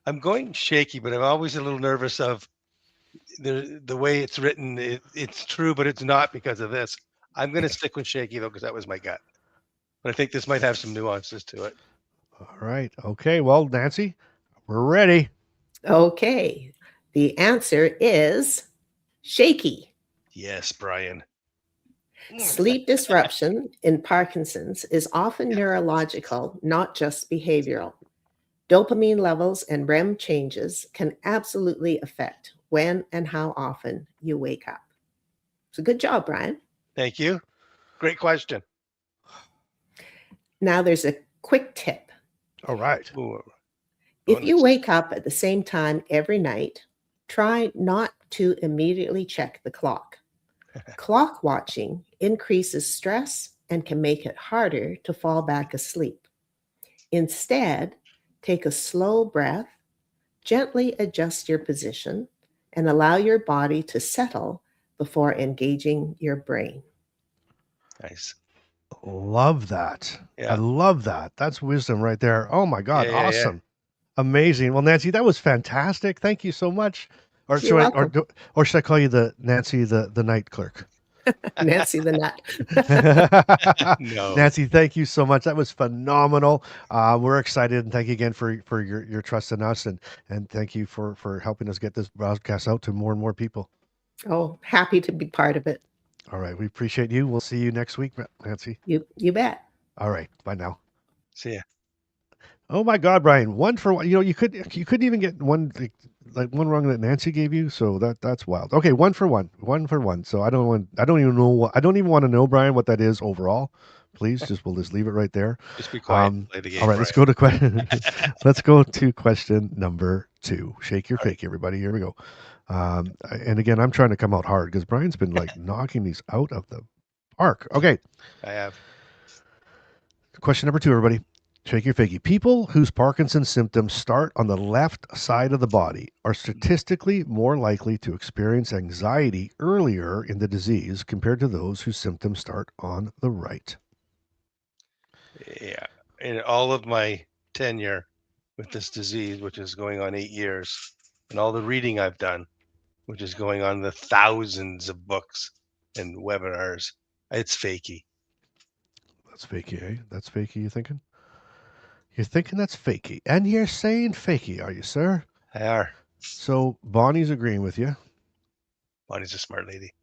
I'm going shaky, but I'm always a little nervous of the way it's written. It's true, but it's not because of this. I'm going to stick with shaky, though, because that was my gut. But I think this might have some nuances to it. All right. Okay. Well, Nancy, we're ready. Okay. The answer is shaky. Yes, Brian. Sleep disruption in Parkinson's is often neurological, not just behavioral. Dopamine levels and REM changes can absolutely affect when and how often you wake up. So good job, Brian. Thank you. Great question. Now there's a quick tip. All right. Ooh, if you wake up at the same time every night, try not to immediately check the clock. Clock watching increases stress and can make it harder to fall back asleep. Instead, take a slow breath, gently adjust your position, and allow your body to settle before engaging your brain. Nice. Love that. Yeah. I love that. That's wisdom right there. Oh my God. Yeah, awesome. Yeah. Amazing. Well, Nancy, that was fantastic. Thank you so much. Or should I call you the Nancy, the night clerk? Nancy the Nut. No. Nancy, thank you so much. That was phenomenal. We're excited, and thank you again for your trust in us, and thank you for helping us get this broadcast out to more and more people. Oh, happy to be part of it. All right, we appreciate you. We'll see you next week, Nancy. You bet. All right, bye now. See ya. Oh my God, Brian! One for one. You know, you couldn't even get one like one wrong that Nancy gave you. So that's wild. Okay, one for one. So I don't even want to know, Brian, what that is overall. Please, we'll just leave it right there. Just be quiet. And play the game, all right, let's go to question number 2. Shake your fakey, everybody. Here we go. And again, I'm trying to come out hard because Brian's been like knocking these out of the park. Okay. I have. Question number 2, everybody. Shake your fakey. People whose Parkinson's symptoms start on the left side of the body are statistically more likely to experience anxiety earlier in the disease compared to those whose symptoms start on the right. Yeah. In all of my tenure with this disease, which is going on 8 years, and all the reading I've done, which is going on the thousands of books and webinars, it's fakey. That's fakey, eh? That's fakey, you thinking? You're thinking that's fakey. And you're saying fakey, are you, sir? I are. So Bonnie's agreeing with you. Bonnie's a smart lady.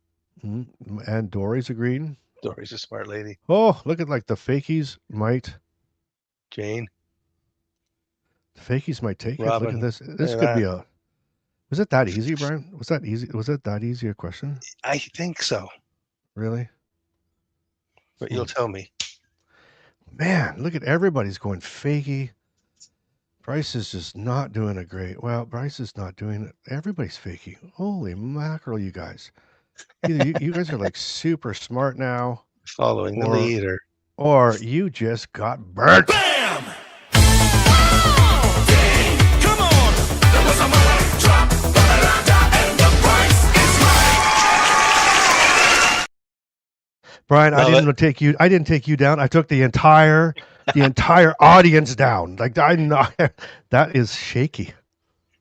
Mm-hmm. And Dory's agreeing. Dory's a smart lady. Oh, look at like the fakies might. Jane. The fakies might take Robin. it. Look at this. This could be a. Was it that easy, Brian? Was that easy? Was it that easy a question? I think so. Really? But you'll tell me. Man, look at everybody's going fakey. Bryce is just not doing it great. Well, Bryce is not doing it. Everybody's fakey. Holy mackerel, you guys. Either you guys are like super smart now. Following the leader. Or you just got burnt. Bam! Dang, come on! There was a mic drop, and the price is right. Brian, I didn't take you down. I took the entire audience down. Like that is shaky.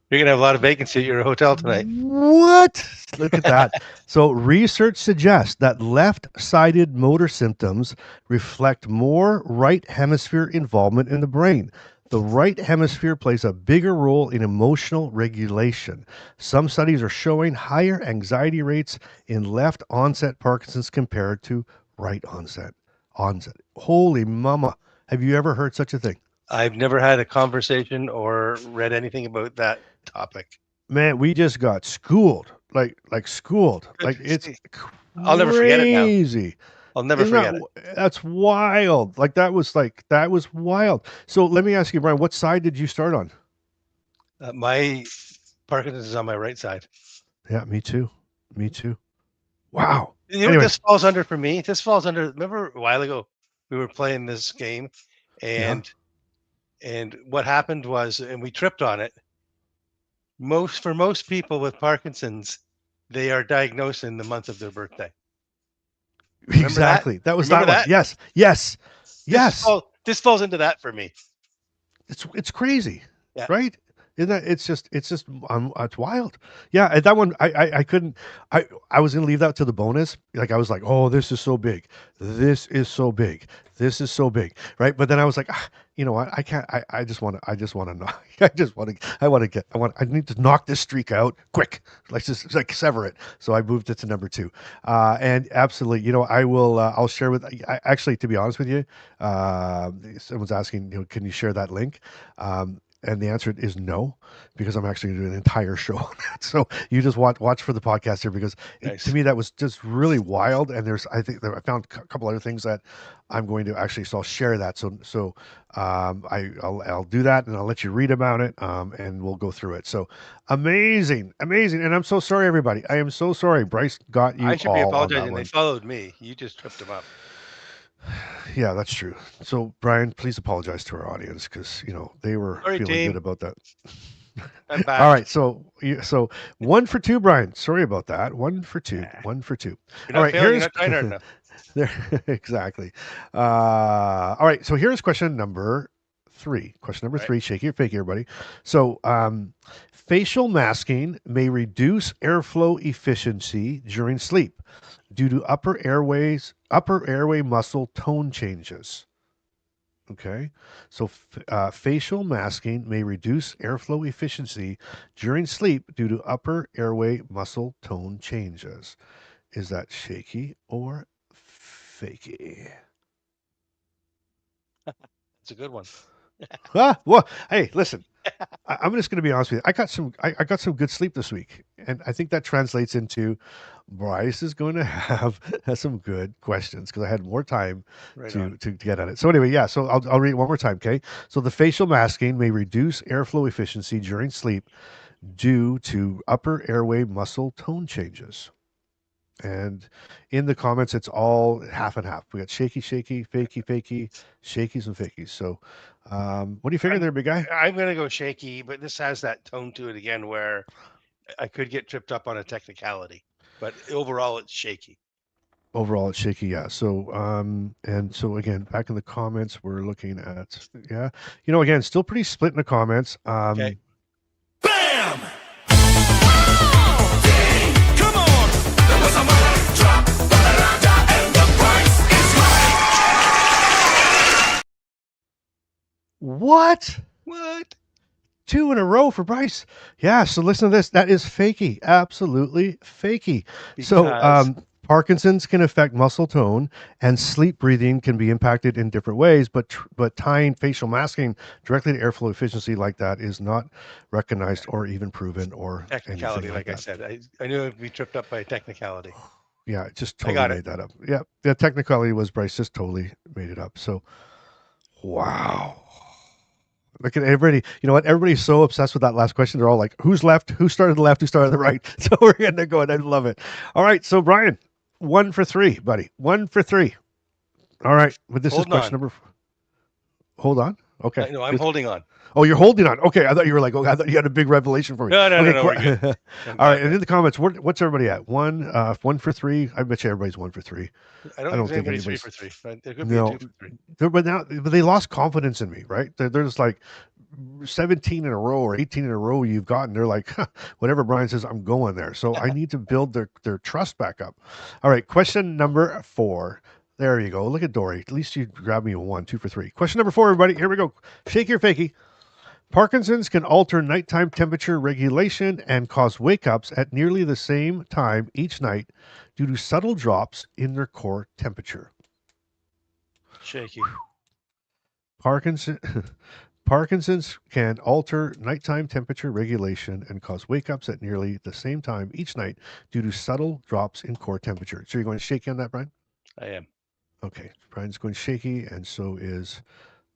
You're gonna have a lot of vacancy at your hotel tonight. What? Look at that. So research suggests that left-sided motor symptoms reflect more right hemisphere involvement in the brain. The right hemisphere plays a bigger role in emotional regulation. Some studies are showing higher anxiety rates in left onset Parkinson's compared to right onset. Holy mama. Have you ever heard such a thing? I've never had a conversation or read anything about that topic. Man, we just got schooled. Like schooled. Like it's I'll never forget it now. Crazy. I'll never forget it. That's wild. That was wild. So let me ask you, Brian, what side did you start on? My Parkinson's is on my right side. Yeah, me too. Wow. You know what this falls under for me? This falls under, remember a while ago we were playing this game and what happened was, and we tripped on it. For most people with Parkinson's, they are diagnosed in the month of their birthday. Remember exactly. That was Remember that one. Yes. This falls into that for me. It's crazy. Yeah. Right? Isn't that, it's wild. Yeah, and that one I couldn't. I was gonna leave that to the bonus. Like I was like, oh, this is so big. This is so big. Right? But then I was like, you know what? I can't. I just want to knock. I need to knock this streak out quick. Let's just like sever it. So I moved it to number 2. And absolutely, I will. I'll share with. Actually, to be honest with you, someone's asking, can you share that link? And the answer is no, because I'm actually going to do an entire show on that. So you just watch for the podcast here, because to me that was just really wild. And I found a couple other things that I'm going to actually. So I'll share that. So I'll do that, and I'll let you read about it, and we'll go through it. So amazing, and I'm so sorry, everybody. I am so sorry. Bryce got you. I should be apologizing. They followed me. You just tripped them up. Yeah, that's true. So, Brian, please apologize to our audience, because they were feeling good about that. I'm back. All right, so 1 for 2, Brian. Sorry about that. 1 for 2. 1 for 2. You're not failing. You're not trying hard enough. There, exactly. All right, so here's question number 3. Question number 3. Shaky or fakey, everybody. So, facial masking may reduce airflow efficiency during sleep. due to upper airway muscle tone changes. Okay, so facial masking may reduce airflow efficiency during sleep due to upper airway muscle tone changes. Is that shaky or fakey? It's a good one. Well, hey, listen. I'm just going to be honest with you. I got some good sleep this week, and I think that translates into Bryce is going to have some good questions because I had more time Right to on. get at it. So anyway, yeah. So I'll read it one more time. Okay. So the facial masking may reduce airflow efficiency during sleep due to upper airway muscle tone changes. And in the comments, it's all half and half. We got shaky, shaky, fakey, fakey, shakies and fakies. So, what do you figure I'm there, big guy? I'm gonna go shaky, but this has that tone to it again where I could get tripped up on a technicality, but overall it's shaky. Overall, it's shaky, yeah. So, and so again, back in the comments, we're looking at, yeah, again, still pretty split in the comments. Okay. Bam! Come on! There was a mic drop, ba-da-da-da, and the price is right. What? What? 2 in a row for Bryce. Yeah. So listen to this. That is fakey. Absolutely fakey. So, Because Parkinson's can affect muscle tone, and sleep breathing can be impacted in different ways. But tying facial masking directly to airflow efficiency like that is not recognized or even proven or technicality, anything like like I that. said, I knew I'd be tripped up by a technicality. Yeah, just I totally got it. made that up. Yeah, the technicality was Bryce just totally made it up. So, wow. Look at everybody. You know what? Everybody's so obsessed with that last question. They're all like, "Who's left? Who started the left? Who started the right?" So we're getting to go, and I love it. All right, so Brian, 1 for 3, buddy. 1 for 3. All right, but this is Holding question on. number. Hold on. Okay. No, I'm holding on. Oh, you're holding on. Okay, I thought you were like, I thought you had a big revelation for me. No, Okay, we're good. I'm all right, glad and that- in the comments, what's everybody at? 1 for 3. I bet you everybody's 1 for 3. I don't I don't think think anybody's three anybody's. for three. But there could be a No, 2 for 3. but they lost confidence in me, right? They're just like 17 in a row or 18 in a row you've gotten. They're like, huh, whatever Brian says, I'm going there. So I need to build their trust back up. All right, question number 4. There you go. Look at Dory. At least you grabbed me a 1, 2 for 3. Question number 4, everybody. Here we go. Shake your fakey. Parkinson's can alter nighttime temperature regulation and cause wake ups at nearly the same time each night due to subtle drops in their core temperature. Shaky. Parkinson's can alter nighttime temperature regulation and cause wake ups at nearly the same time each night due to subtle drops in core temperature. So you're going shaky on that, Brian? I am. Okay. Brian's going shaky, and so is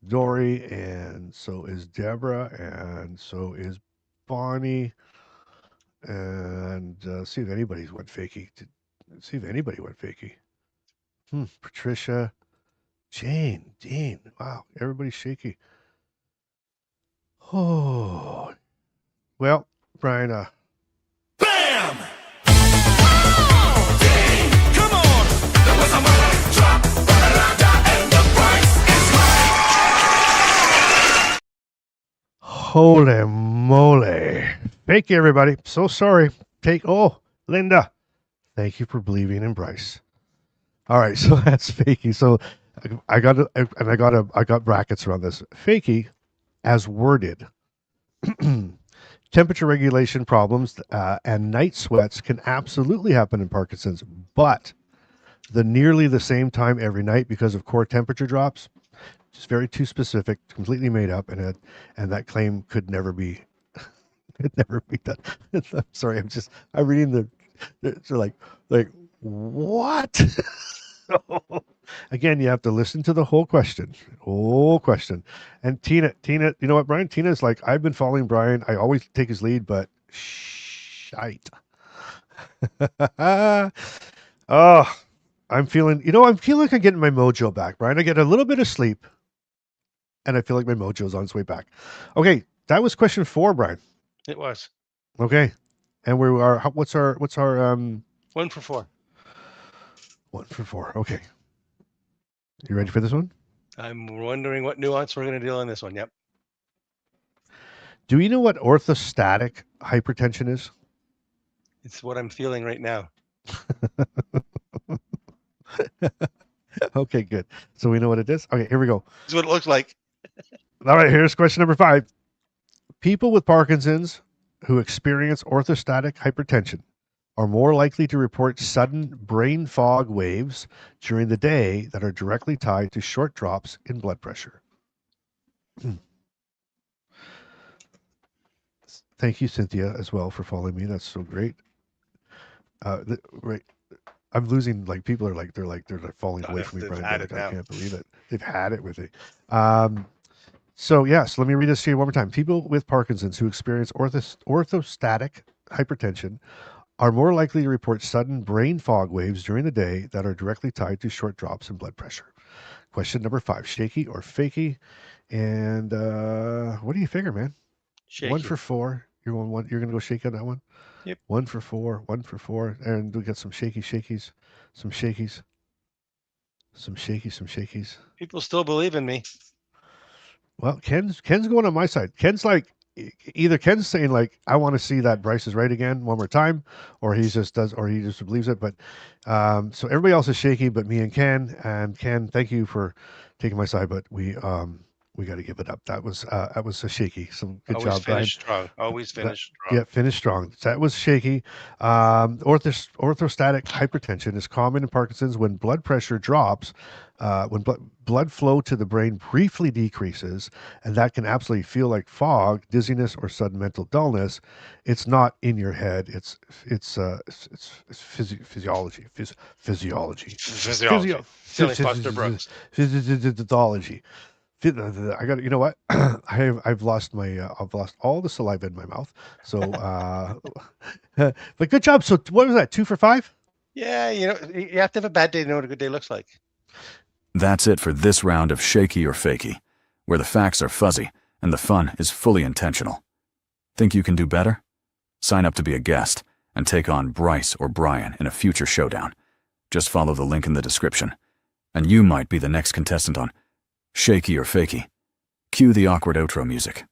Dory, and so is Deborah, and so is Bonnie. And see if anybody went fakey. See if anybody went fakey. Patricia, Jane, Dean. Wow, everybody's shaky. Oh, well, Brian. Bam! Come on! There was a mic drop, ba-da-da-da, and the price is right. Holy moly! Thank you, everybody. So sorry. Linda. Thank you for believing in Bryce. All right, so that's fakey. So I got brackets around this. Fakey, as worded. Temperature regulation problems and night sweats can absolutely happen in Parkinson's, but the nearly the same time every night because of core temperature drops, just very too specific, completely made up, and that claim could never be done. I'm sorry, I'm reading so like what? Again, you have to listen to the whole question. And Tina, you know what, Brian? Tina's like, I've been following Brian. I always take his lead, but shite. Oh, I feel like I'm getting my mojo back, Brian. I get a little bit of sleep, and I feel like my mojo's on its way back. Okay, that was question 4, Brian. It was. Okay, and we are. What's our 1 for 4. 1 for 4. Okay, you ready for this one? I'm wondering what nuance we're going to deal in this one. Yep. Do you know what orthostatic hypertension is? It's what I'm feeling right now. Okay, good. So we know what it is. Okay, here we go. This is what it looks like. All right, here's question number 5. People with Parkinson's who experience orthostatic hypertension are more likely to report sudden brain fog waves during the day that are directly tied to short drops in blood pressure. Thank you, Cynthia, as well for following me. That's so great. Right, I'm losing. Like people are like they're falling No, away from me, they've Brian. had They're it like, I now. can't believe it. They've had it with it. So yes, let me read this to you one more time. People with Parkinson's who experience orthostatic hypertension are more likely to report sudden brain fog waves during the day that are directly tied to short drops in blood pressure. Question number 5: Shaky or Fakey? And what do you figure, man? One Shaky. for 4. You're going one. You're gonna go Shaky on that one. Yep. 1 for 4. 1 for 4. And we got some shakies, some shakies, some shakies. People still believe in me. Well, Ken's going on my side. Ken's like either Ken's saying like I want to see that Bryce is right again one more time, or he just believes it. But so everybody else is shaky, but me and Ken. And Ken, thank you for taking my side, but we got to give it up. That was a shaky. Some good Always job, Brian. finish strong. Always That, finish strong. yeah, finish strong. That was shaky. Orthostatic hypertension is common in Parkinson's when blood pressure drops, when blood flow to the brain briefly decreases, and that can absolutely feel like fog, dizziness, or sudden mental dullness. It's not in your head. It's physiology. Physiology. Physiology. Silly Buster Brooks. Physiology. I got. You know what? I've lost all the saliva in my mouth. So, but good job. So what was that? 2 for 5? Yeah, you have to have a bad day to know what a good day looks like. That's it for this round of Shaky or Fakey, where the facts are fuzzy and the fun is fully intentional. Think you can do better? Sign up to be a guest and take on Bryce or Brian in a future showdown. Just follow the link in the description, and you might be the next contestant on Shaky or Fakey. Cue the awkward outro music.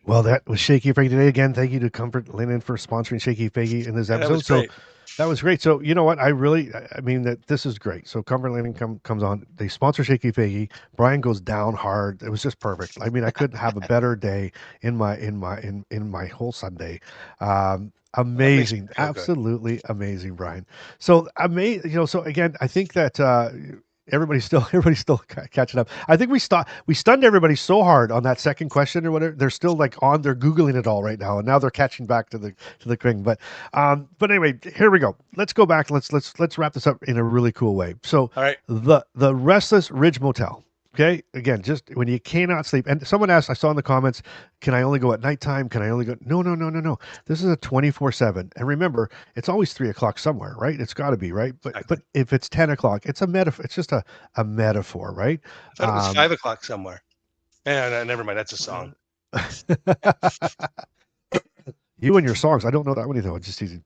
Well, that was Shaky Fakey today. Again, thank you to Comfort Linen for sponsoring Shaky Fakey in this Yeah, that episode. was great. That was great. So you know what? I mean that this is great. So Comfort Linen comes on. They sponsor Shaky Fakey. Brian goes down hard. It was just perfect. I mean, I couldn't have a better day in my whole Sunday. Amazing, feel good. absolutely amazing, Brian. So amazing. So again, I think that everybody's still catching up. I think we stunned everybody so hard on that second question or whatever. They're still like they're googling it all right now, and now they're catching back to the thing. But anyway, here we go. Let's go back. Let's wrap this up in a really cool way. So All right. the Restless Ridge Motel. Okay, again, just when you cannot sleep, and someone asked, I saw in the comments, can I only go at nighttime? Can I only go? No. This is a 24/7, and remember, it's always 3 o'clock somewhere, right? It's got to be right, but Exactly. but if it's 10 o'clock, it's a metaphor. It's just a metaphor, right? I thought it was 5 o'clock somewhere. No, never mind. That's a song. You and your songs, I don't know that one either. It's just easy.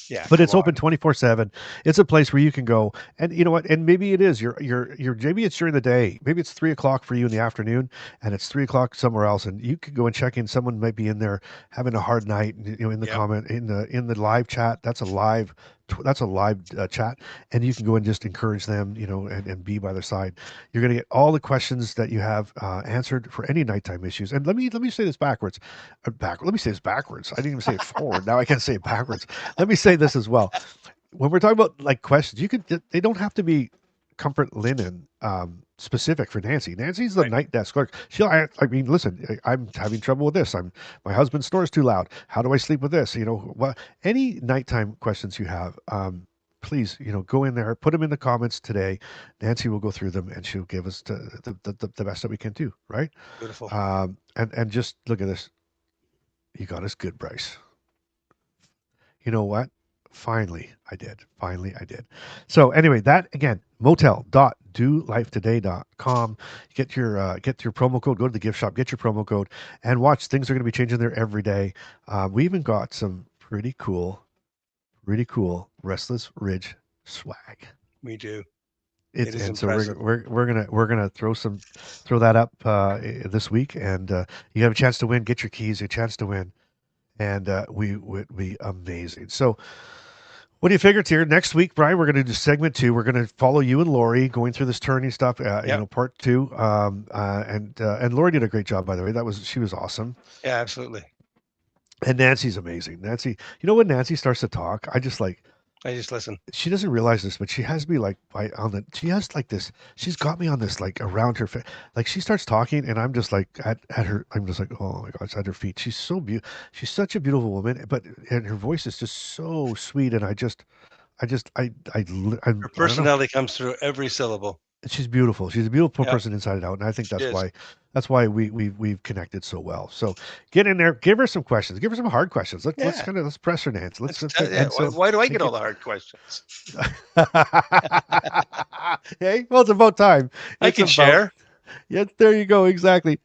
Yeah, But it's come open on. 24/7. It's a place where you can go, and you know what? And maybe it is maybe it's during the day. Maybe it's 3 o'clock for you in the afternoon, and it's 3 o'clock somewhere else, and you could go and check in. Someone might be in there having a hard night, and, in the Yep. comment in the live chat. That's a live chat, and you can go and just encourage them, and be by their side. You're going to get all the questions that you have answered for any nighttime issues. And let me say this backwards. Let me say this backwards. I didn't even say it forward. Now I can't say it backwards. Let me say this as well. When we're talking about like questions, they don't have to be Comfort Linen specific for Nancy. Nancy's the Right. night desk clerk. I mean, listen, I'm having trouble with this. My husband snores too loud. How do I sleep with this? Any nighttime questions you have, please, go in there, put them in the comments today. Nancy will go through them and she'll give us the best that we can do. Right. Beautiful. And just look at this. You got us good, Bryce. You know what? Finally, I did. So anyway, that again, motel.dolifetoday.com. Get your promo code. Go to the gift shop. Get your promo code, and watch. Things are going to be changing there every day. We even got some pretty cool Restless Ridge swag. We do. It is and so impressive. we're gonna throw that up this week, and you have a chance to win. Get your keys. A chance to win. and we would be amazing. So, what do you figure here? Next week, Brian, we're going to do segment 2. We're going to follow you and Lori going through this turning stuff. Yep. Part 2. And Lori did a great job, by the way. She was awesome. Yeah, absolutely. And Nancy's amazing. Nancy, when Nancy starts to talk, I just listen. She doesn't realize this, but she has me she has like this. She's got me on this like around her face. Like she starts talking, and I'm just like at her. I'm just like, oh my gosh, at her feet. She's so beautiful. She's such a beautiful woman, and her voice is just so sweet. And Her personality comes through every syllable. She's beautiful. She's a beautiful Yep. person inside and out, and I think She is. that's why we've connected so well. So get in there, give her some questions, give her some hard questions. Let's Yeah. let's press her, Nancy. Why do I get all the hard questions? Hey, well, it's about time. I can share. Yeah, there you go. Exactly.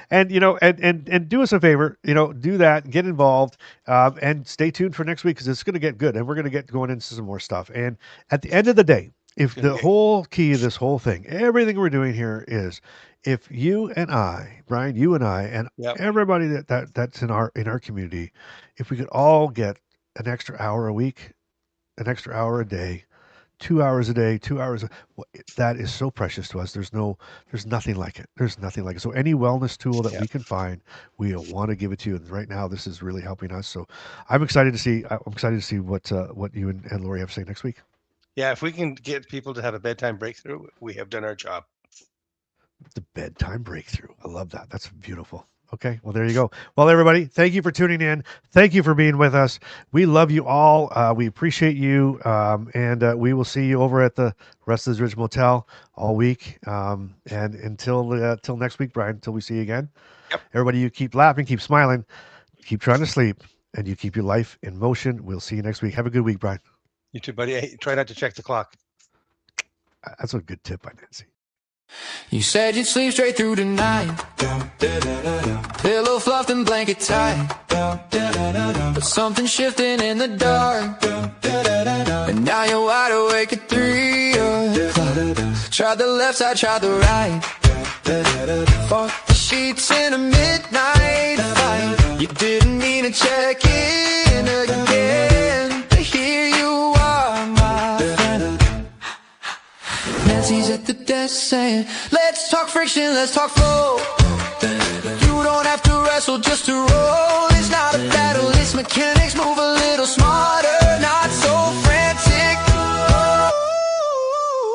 And and do us a favor. Do that. Get involved, and stay tuned for next week because it's going to get good, and we're going to get going into some more stuff. And at the end of the day, if the whole key of this whole thing, everything we're doing here is, if you and I, Brian, you and I, and Yep. everybody that's in our community, if we could all get an extra hour a week, an extra hour a day, 2 hours a day, 2 hours. That is so precious to us. There's nothing like it. There's nothing like it. So any wellness tool that we can find, we want to give it to you. And right now, this is really helping us. So I'm excited to see. What you and Lori have to say next week. Yeah, if we can get people to have a bedtime breakthrough, we have done our job. The bedtime breakthrough. I love that. That's beautiful. Okay, well, there you go. Well, everybody, thank you for tuning in. Thank you for being with us. We love you all. We appreciate you. And we will see you over at the Restless Ridge Motel all week. And until next week, Brian, until we see you again. Yep. Everybody, you keep laughing, keep smiling, keep trying to sleep, and you keep your life in motion. We'll see you next week. Have a good week, Brian. You too, buddy. Hey, try not to check the clock. That's a good tip by Nancy. You said you'd sleep straight through tonight. Pillow fluffed and blanket tight. But something shifting in the dark. And now you're wide awake at 3 o'clock. Tried the left side, tried the right. Fought the sheets in a midnight fight. You didn't mean to check in again. But here you are, my friend. Nancy's at the desk saying, let's talk friction, let's talk flow. You don't have to wrestle just to roll. It's not a battle, it's mechanics. Move a little smarter, not so frantic.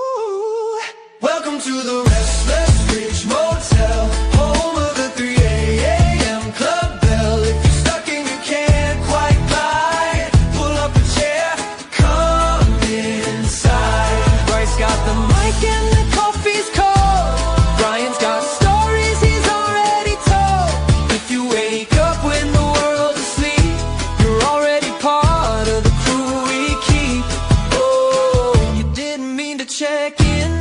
Ooh. Welcome to the Restless Ridge Motel, home of the 3 a.m. club bell. If you're stuck and you can't quite glide, pull up a chair, come inside. Bryce got the mic and the coffee's cold. Brian's got stories he's already told. If you wake up when the world's asleep, you're already part of the crew we keep. Oh, you didn't mean to check in,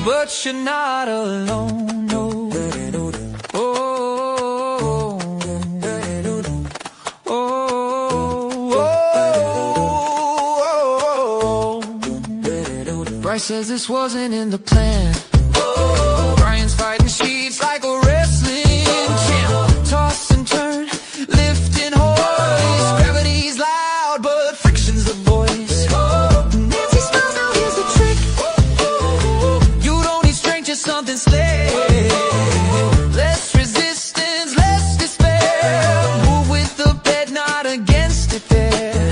but you're not alone, no. Oh, Bryce says this wasn't in the plan. Brian's fighting sheets like a wrestling champ. Toss and turn, lift and hoist. Gravity's loud, but friction's the voice. Nancy smiles, now here's the trick. You don't need strength, just something slick. Less resistance, less despair. Move with the bed, not against it there.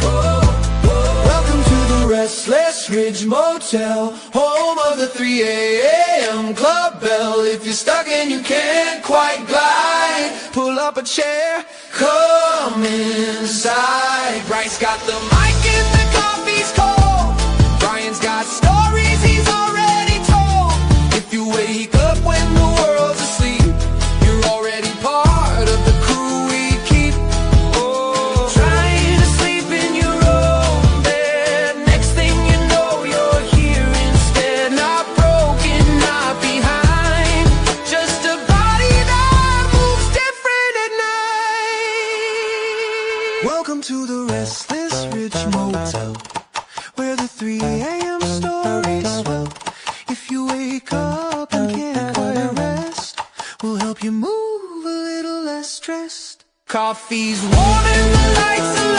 Welcome to the Restless Ridge Motel, home of the 3 a.m. club bell. If you're stuck and you can't quite glide, pull up a chair, come inside. Bryce got the mic and the coffee's cold. Brian's got stories he's already told. If you wake up when the world's asleep, you're already part of the crew we keep. Oh, trying to sleep in your own bed. Next thing you know, you're here instead. Not broken, not behind. Just a body that moves different at night. Welcome to the Restless Ridge Motel, where the 3 a.m. stories swell. If you wake up and can't quite rest, we'll help you move a little less stressed. Coffee's warm and the lights are